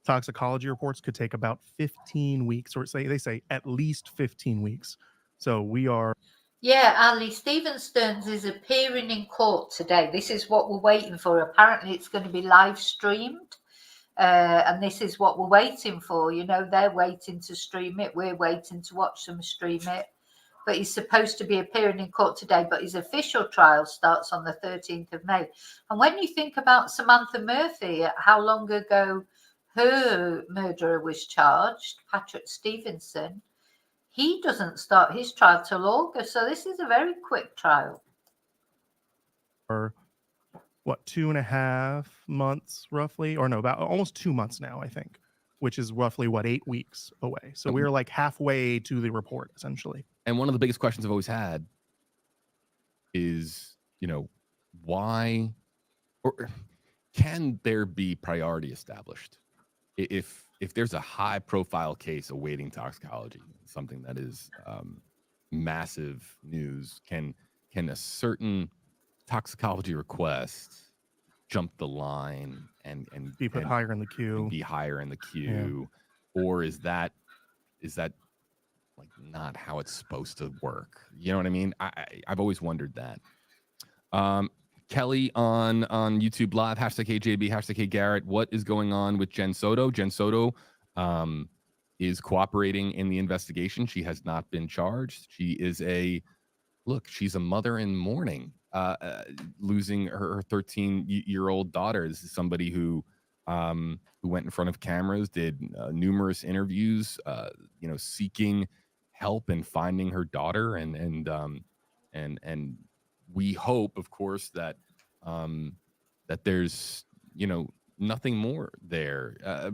D: toxicology reports could take about 15 weeks, or they say at least 15 weeks. So we are.
A: Yeah, Ali, Stephan Stearns is appearing in court today. This is what we're waiting for. Apparently, it's going to be live streamed. And this is what we're waiting for. They're waiting to stream it. We're waiting to watch them stream it. But he's supposed to be appearing in court today. But his official trial starts on the 13th of May. And when you think about Samantha Murphy, how long ago her murderer was charged, Patrick Stevenson, he doesn't start his trial till August. So this is a very quick trial.
D: Or 2.5 months roughly, or no, about almost 2 months now, I think, which is roughly 8 weeks away. So we're like halfway to the report, essentially.
B: And one of the biggest questions I've always had is, why, or can there be priority established? If there's a high profile case awaiting toxicology, something that is massive news, can a certain toxicology request jump the line and
D: be put higher in the queue?
B: Be higher in the queue, or is that like not how it's supposed to work? You know what I mean? I've always wondered that. Kelly on YouTube Live, #KJB, #KGarrett. What is going on with Jen Soto? Jen Soto is cooperating in the investigation. She has not been charged. She is she's a mother in mourning, losing her 13-year-old daughter. This is somebody who went in front of cameras, did numerous interviews, seeking help and finding her daughter, and we hope, of course, that there's nothing more there.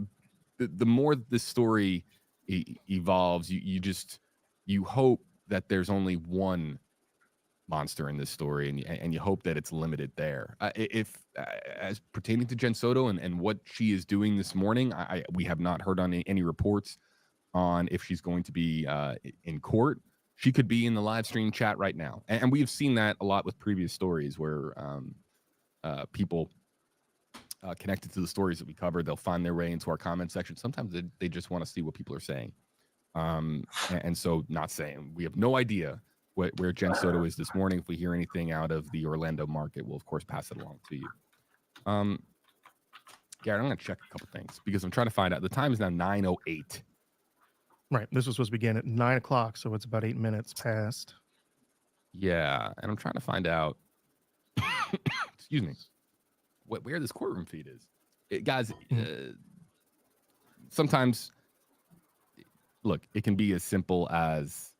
B: The more this story evolves, you hope that there's only one monster in this story, and you hope that it's limited there. If as pertaining to Jen Soto and what she is doing this morning, we have not heard on any reports on if she's going to be in court. She could be in the live stream chat right now, and we've seen that a lot with previous stories where people connected to the stories that we covered, they'll find their way into our comment section. Sometimes they just want to see what people are saying. And so not saying, we have no idea where Jen Soto is this morning. If we hear anything out of the Orlando market, we'll of course pass it along to you. Garrett, I'm going to check a couple things because I'm trying to find out. The time is now 9:08.
D: Right. This was supposed to begin at 9 o'clock, so it's about 8 minutes past.
B: Yeah, and I'm trying to find out, excuse me, where this courtroom feed is. Guys, sometimes, look, it can be as simple as,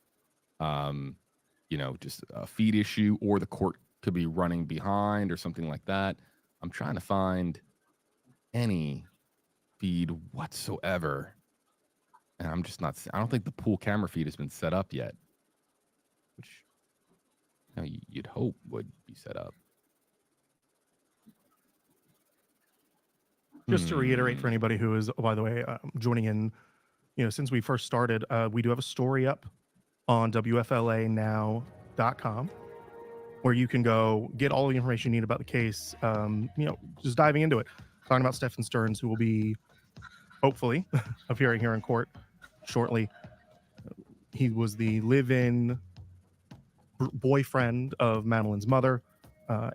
B: just a feed issue, or the court could be running behind or something like that. I'm trying to find any feed whatsoever. And I'm just not, I don't think the pool camera feed has been set up yet, which you'd hope would be set up.
D: Just to reiterate for anybody who is, by the way, joining in, since we first started, we do have a story up on WFLAnow.com where you can go get all the information you need about the case, just diving into it, talking about Stephan Stearns, who will be hopefully appearing here in court shortly. He was the live-in boyfriend of Madeleine's mother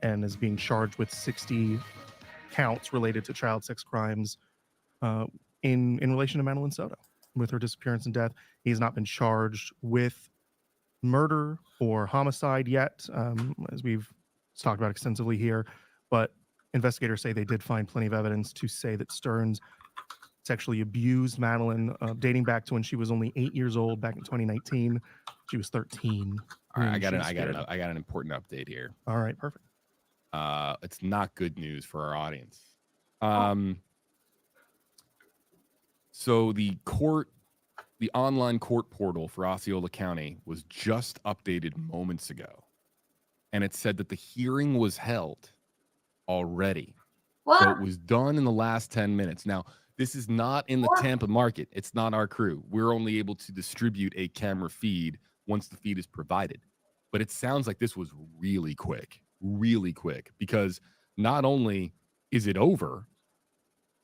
D: and is being charged with 60 counts related to child sex crimes in relation to Madeleine Soto. With her disappearance and death, he has not been charged with murder or homicide yet, as we've talked about extensively here, but investigators say they did find plenty of evidence to say that Stearns sexually abused Madeleine, dating back to when she was only 8 years old back in 2019. She was 13.
B: All right, I got an important update here.
D: All right, perfect.
B: It's not good news for our audience. So the online court portal for Osceola County was just updated moments ago, and it said that the hearing was held already.
A: What?
B: So it was done in the last 10 minutes. Now, this is not in the Tampa market. It's not our crew. We're only able to distribute a camera feed once the feed is provided. But it sounds like this was really quick, because not only is it over,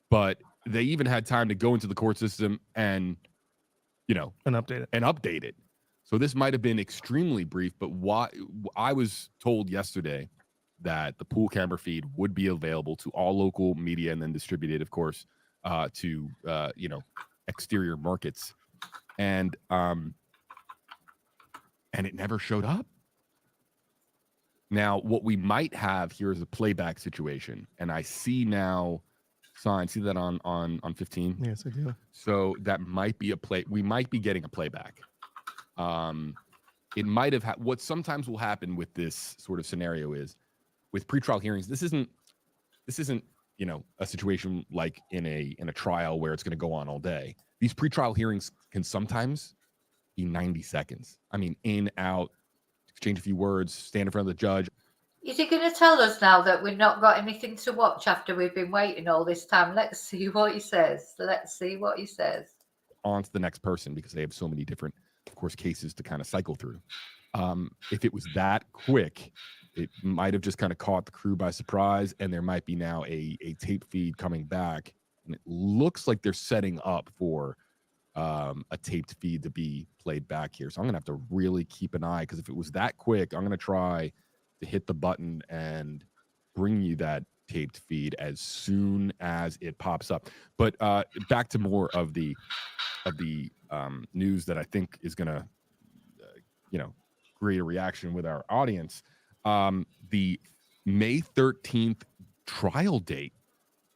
B: but they even had time to go into the court system and,
D: and update it.
B: So this might have been extremely brief, but I was told yesterday that the pool camera feed would be available to all local media and then distributed, of course, to exterior markets, and it never showed up. Now, what we might have here is a playback situation, and I see now signs. See that on 15?
D: Yes, I do.
B: So that might be we might be getting a playback. It might have what sometimes will happen with this sort of scenario is with pretrial hearings. This isn't a situation like in a trial where it's going to go on all day. These pretrial hearings can sometimes be 90 seconds. I mean, in, out, exchange a few words, stand in front of the judge.
A: Is he going to tell us now that we've not got anything to watch after we've been waiting all this time? Let's see what he says.
B: On to the next person, because they have so many different, of course, cases to kind of cycle through. If it was that quick, it might have just kind of caught the crew by surprise, and there might be now a tape feed coming back, and it looks like they're setting up for a taped feed to be played back here. So I'm gonna have to really keep an eye, because if it was that quick, I'm gonna try to hit the button and bring you that taped feed as soon as it pops up. But back to more of the news that I think is gonna create a reaction with our audience. The May 13th trial date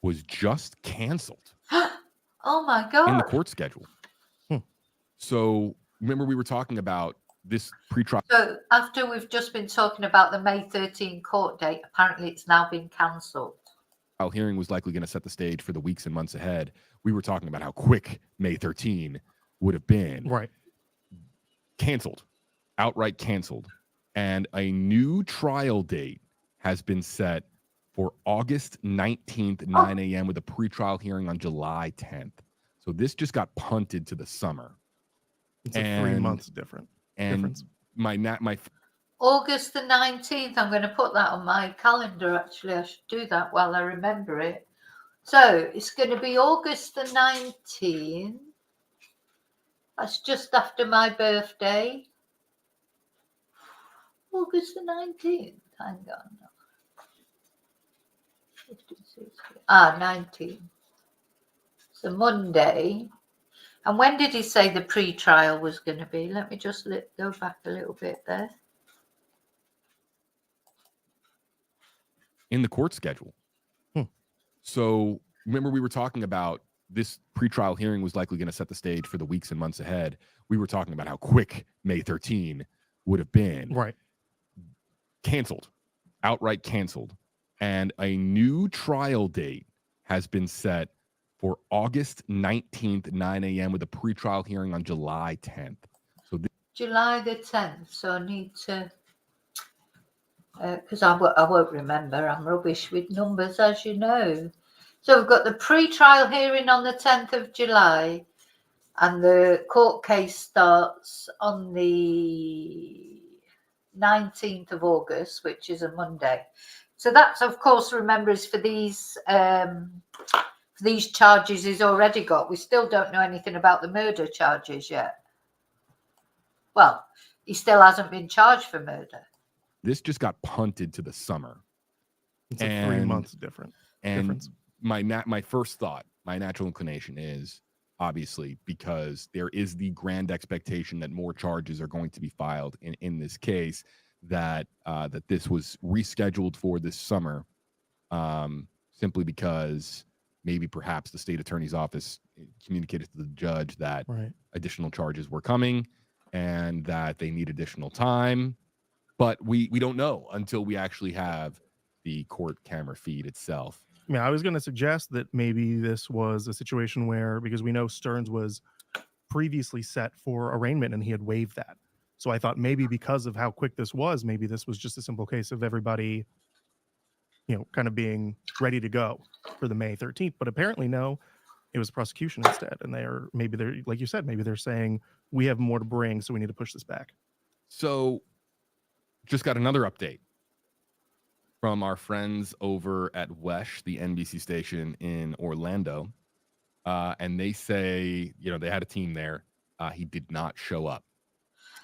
B: was just canceled.
A: Oh my God.
B: In the court schedule. So remember, we were talking about this pretrial.
A: So after we've just been talking about the May 13 court date, apparently it's now been cancelled.
B: Our hearing was likely going to set the stage for the weeks and months ahead. We were talking about how quick May 13 would have been.
D: Right.
B: Canceled. Outright canceled. And a new trial date has been set for August 19th, 9 a.m. with a pretrial hearing on July 10th. So this just got punted to the summer.
D: It's a 3 months difference.
B: My
A: August the 19th. I'm going to put that on my calendar, actually. I should do that while I remember it. So it's going to be August the 19th. That's just after my birthday. August the 19th. Hang on. 19. It's a Monday. And when did he say the pre-trial was going to be? Let me just go back a little bit there.
B: In the court schedule. So remember, we were talking about this pretrial hearing was likely going to set the stage for the weeks and months ahead. We were talking about how quick May 13 would have been.
D: Right.
B: Canceled, outright canceled. And a new trial date has been set for August 19th, 9 a.m. with a pretrial hearing on July 10th. So
A: July the 10th. So I need to, because I won't remember. I'm rubbish with numbers, as you know. So we've got the pre-trial hearing on the 10th of July, and the court case starts on the 19th of August, which is a Monday. So that's, of course, remember, is for these charges he's already got. We still don't know anything about the murder charges yet. Well, he still hasn't been charged for murder.
B: This just got punted to the summer.
D: It's a 3 months difference.
B: My first thought, my natural inclination is, obviously, because there is the grand expectation that more charges are going to be filed in this case, that this was rescheduled for this summer, simply because maybe perhaps the state attorney's office communicated to the judge that additional charges were coming and that they need additional time. But we don't know until we actually have the court camera feed itself.
D: Yeah, I was going to suggest that maybe this was a situation where, because we know Stearns was previously set for arraignment and he had waived that. So I thought maybe because of how quick this was, maybe this was just a simple case of everybody, kind of being ready to go for the May 13th. But apparently, no, it was prosecution instead. And they're, like you said, maybe they're saying we have more to bring, so we need to push this back.
B: So just got another update from our friends over at WESH, the NBC station in Orlando. And they say, they had a team there. He did not show up.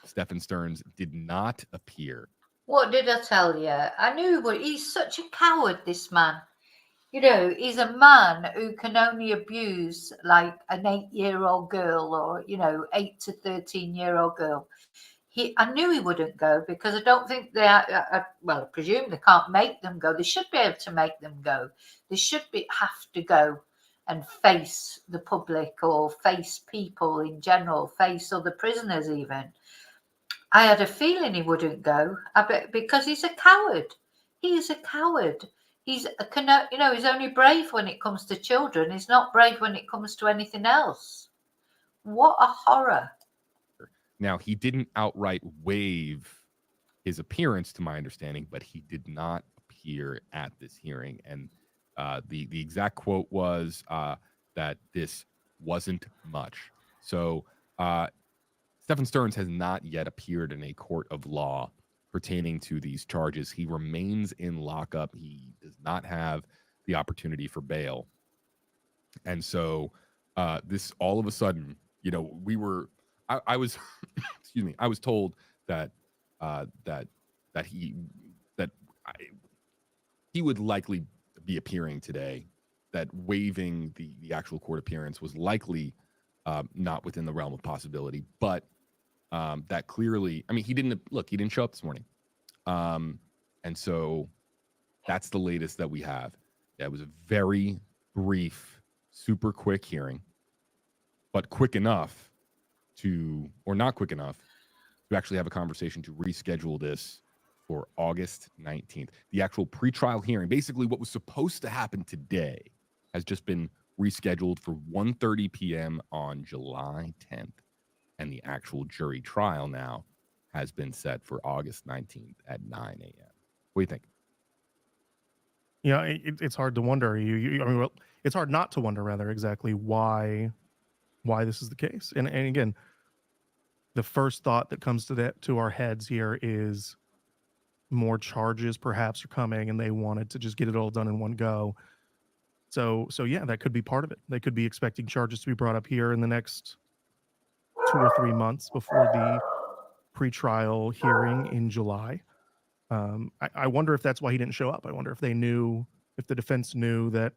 B: Stephan Stearns did not appear.
A: What did I tell you? I knew he would. He's such a coward, this man. He's a man who can only abuse like an 8-year-old girl or, 8 to 13-year-old girl. I knew he wouldn't go because I don't think I presume they can't make them go. They should be able to make them go. They should have to go and face the public or face people in general, face other prisoners even. I had a feeling he wouldn't go. I bet because he's a coward. He is a coward. He's only brave when it comes to children. He's not brave when it comes to anything else. What a horror.
B: Now, he didn't outright waive his appearance, to my understanding, but he did not appear at this hearing. And the exact quote was that this wasn't much. So Stephan Stearns has not yet appeared in a court of law pertaining to these charges. He remains in lockup. He does not have the opportunity for bail. And so this all of a sudden, I was excuse me, I was told that he would likely be appearing today, that waiving the actual court appearance was likely not within the realm of possibility, but that clearly, he didn't show up this morning. And so that's the latest that we have. Yeah, it was a very brief, super quick hearing, but quick enough or not quick enough to actually have a conversation to reschedule this for August 19th. The actual pretrial hearing, basically what was supposed to happen today, has just been rescheduled for 1:30 p.m. on July 10th. And the actual jury trial now has been set for August 19th at 9 a.m. What do you think?
D: Yeah, it's hard to wonder. I mean, well, it's hard not to wonder, rather, exactly why this is the case. And again, the first thought that comes to our heads here is more charges perhaps are coming, and they wanted to just get it all done in one go. So yeah, that could be part of it. They could be expecting charges to be brought up here in the next 2 or 3 months before the pretrial hearing in July. I wonder if that's why he didn't show up. I wonder if the defense knew that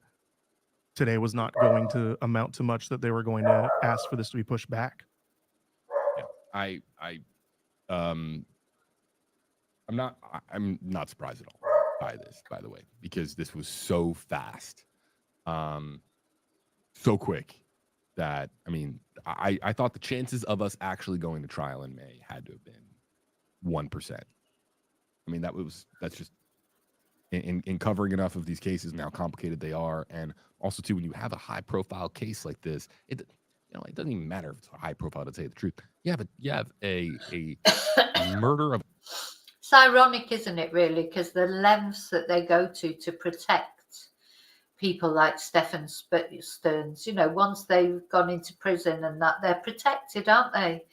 D: today was not going to amount to much, that they were going to ask for this to be pushed back.
B: Yeah, I'm not surprised at all by this, by the way, because this was so fast, so quick that, I mean, I thought the chances of us actually going to trial in May had to have been 1%. I mean, that's just in covering enough of these cases and how complicated they are. And also too, when you have a high profile case like this, it doesn't even matter if it's high profile, to tell you the truth. You have a murder of.
A: It's ironic, isn't it, really? Because the lengths that they go to protect people like Stephan Stearns, once they've gone into prison and that, they're protected, aren't they?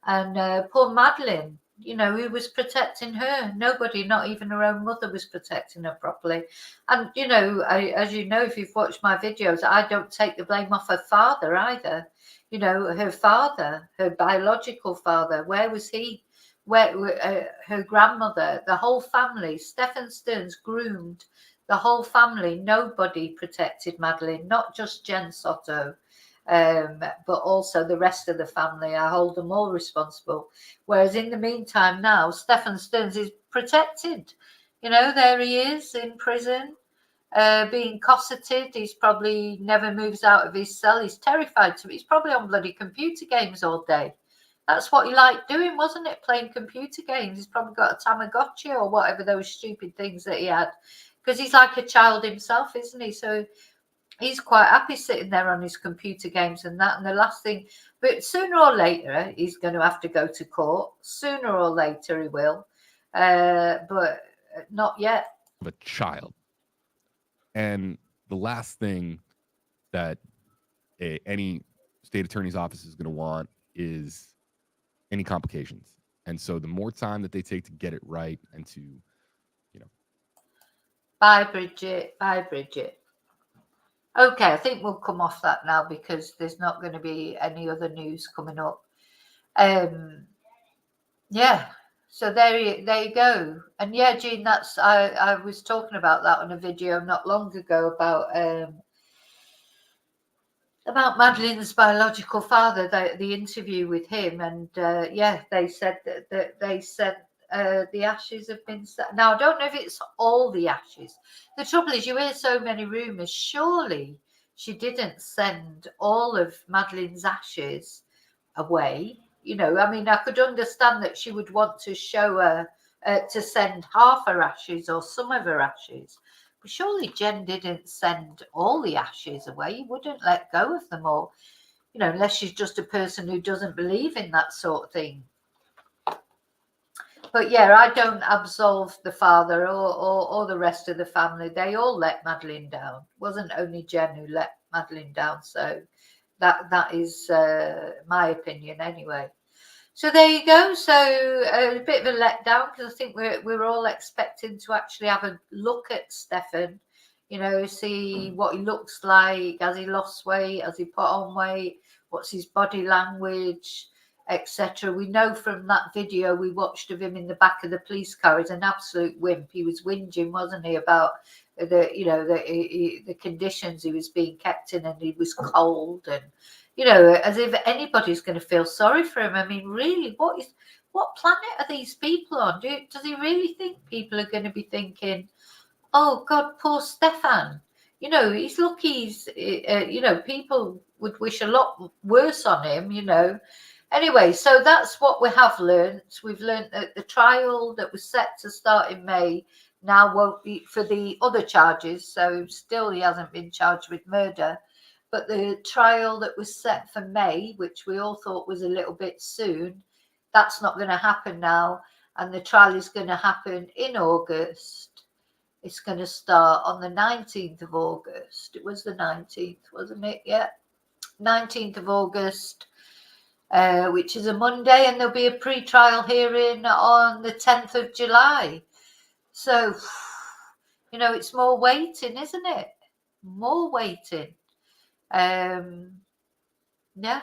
A: And poor Madeleine, who was protecting her? Nobody, not even her own mother, was protecting her properly. And, as you know, if you've watched my videos, I don't take the blame off her father either. Her father, her biological father, where was he? Where her grandmother, the whole family, Stephan Stearns groomed the whole family. Nobody protected Madeleine, not just Jen Soto, but also the rest of the family. I hold them all responsible. Whereas in the meantime now, Stephan Stearns is protected. There he is in prison, being cosseted. He's probably never moves out of his cell. He's terrified to. He's probably on bloody computer games all day. That's what he liked doing, wasn't it? Playing computer games. He's probably got a Tamagotchi or whatever those stupid things that he had. Because he's like a child himself, isn't he? So he's quite happy sitting there on his computer games and that. And the last thing, but sooner or later, he's going to have to go to court. Sooner or later, he will. But not yet.
B: Of a child. And the last thing that any state attorney's office is going to want is any complications. And so the more time that they take to get it right and to,
A: Bye, Bridget. Bye, Bridget. Okay, I think we'll come off that now because there's not going to be any other news coming up. Yeah, so there you go. And yeah, Jean, I was talking about that on a video not long ago about Madeleine's biological father, the interview with him, and they said that they said the ashes have been set. Now I don't know if it's all the ashes. The trouble is, you hear so many rumours. Surely she didn't send all of Madeleine's ashes away. I mean, I could understand that she would want to show her to send half her ashes or some of her ashes. But surely Jen didn't send all the ashes away. You wouldn't let go of them all, unless she's just a person who doesn't believe in that sort of thing. But yeah, I don't absolve the father or the rest of the family. They all let Madeleine down. It wasn't only Jen who let Madeleine down. So that is my opinion anyway. So there you go. So a bit of a letdown because I think we're all expecting to actually have a look at Stephan, see what he looks like. Has he lost weight? Has he put on weight? What's his body language, etc. We know from that video we watched of him in the back of the police car, he's an absolute wimp. He was whinging, wasn't he, about the conditions he was being kept in, and he was cold, and as if anybody's going to feel sorry for him. I mean, really, what planet are these people on? Does he really think people are going to be thinking, oh God, poor Stephan? He's lucky. People would wish a lot worse on him. Anyway, so that's what we have learnt. We've learnt that the trial that was set to start in May now won't be for the other charges. So still he hasn't been charged with murder. But the trial that was set for May, which we all thought was a little bit soon, that's not going to happen now. And the trial is going to happen in August. It's going to start on the 19th of August. It was the 19th, wasn't it? Yeah. 19th of August, which is a Monday, and there'll be a pre-trial hearing on the 10th of July. So, you know, it's more waiting, isn't it? More waiting. Yeah.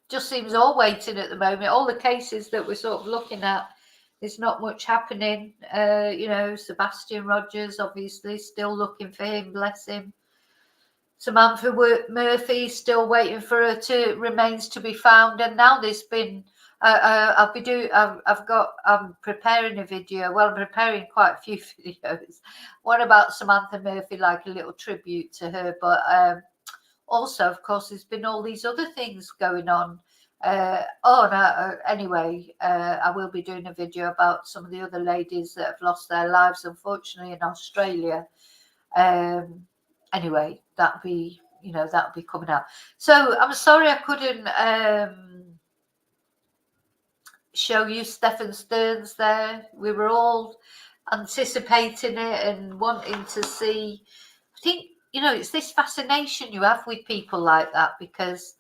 A: Just seems all waiting at the moment. All the cases that we're sort of looking at, there's not much happening. You know, Sebastian Rogers, obviously, still looking for him, bless him. Samantha Murphy, still waiting for her to remains to be found. And now there's been, I'm preparing a video. Well, I'm preparing quite a few videos. One about Samantha Murphy, like a little tribute to her, but also, of course, there's been all these other things going on. Anyway, I will be doing a video about some of the other ladies that have lost their lives, unfortunately, in Australia. Anyway, that'll be coming out. So I'm sorry I couldn't show you Stephan Stearns there. We were all anticipating it and wanting to see. I think, you know, it's this fascination you have with people like that, because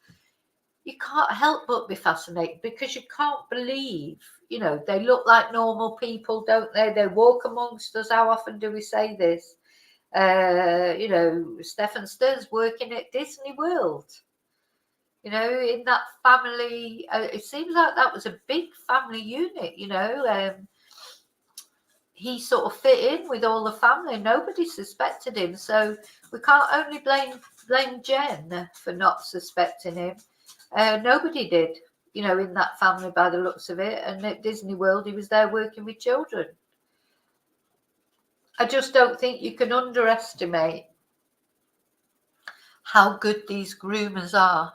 A: you can't help but be fascinated, because you can't believe, you know, they look like normal people, don't they? They walk amongst us. How often do we say this? You know, Stephan Stearns working at Disney World, you know, in that family. It seems like that was a big family unit, you know. He sort of fit in with all the family. Nobody suspected him. So we can't only blame Jen for not suspecting him. Nobody did, you know, in that family by the looks of it. And at Disney World, he was there working with children. I just don't think you can underestimate how good these groomers are.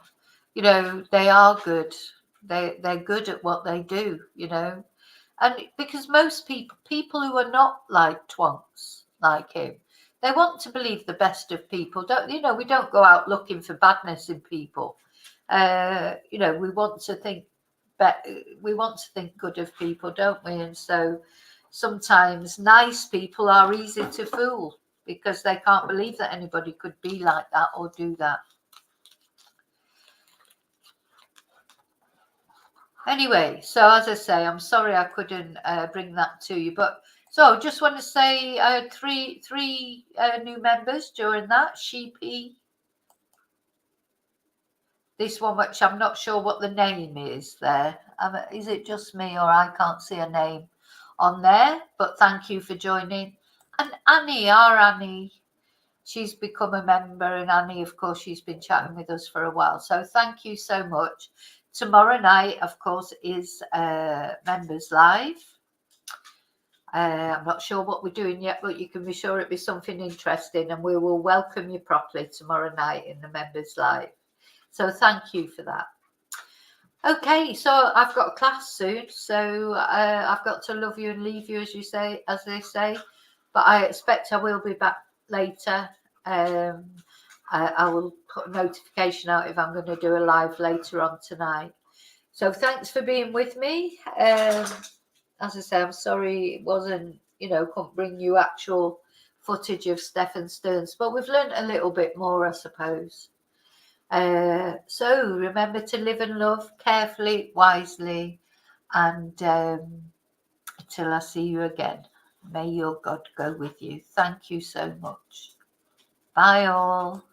A: You know, they are good. They're good at what they do, you know. And because most people who are not like twonks like him, they want to believe the best of people. Don't you know? We don't go out looking for badness in people. You know, we want to think good of people, don't we? And so sometimes nice people are easy to fool, because they can't believe that anybody could be like that or do that. Anyway, so as I say, I'm sorry I couldn't bring that to you, but so just want to say three new members during that. Sheepy, this one, which I'm not sure what the name is there. Is it just me, or I can't see a name on there? But thank you for joining. And Annie, our Annie, she's become a member, and Annie, of course, she's been chatting with us for a while. So thank you so much. Tomorrow night, of course, is Members Live. I'm not sure what we're doing yet, but you can be sure it'll be something interesting, and we will welcome you properly tomorrow night in the Members Live. So thank you for that. Okay, so I've got a class soon, so I've got to love you and leave you, as they say. But I expect I will be back later. I will put a notification out if I'm going to do a live later on tonight. So thanks for being with me. As I say, I'm sorry it wasn't, you know, couldn't bring you actual footage of Stephan Stearns, but we've learned a little bit more, I suppose. So remember to live and love carefully, wisely, and until I see you again, may your God go with you. Thank you so much. Bye all.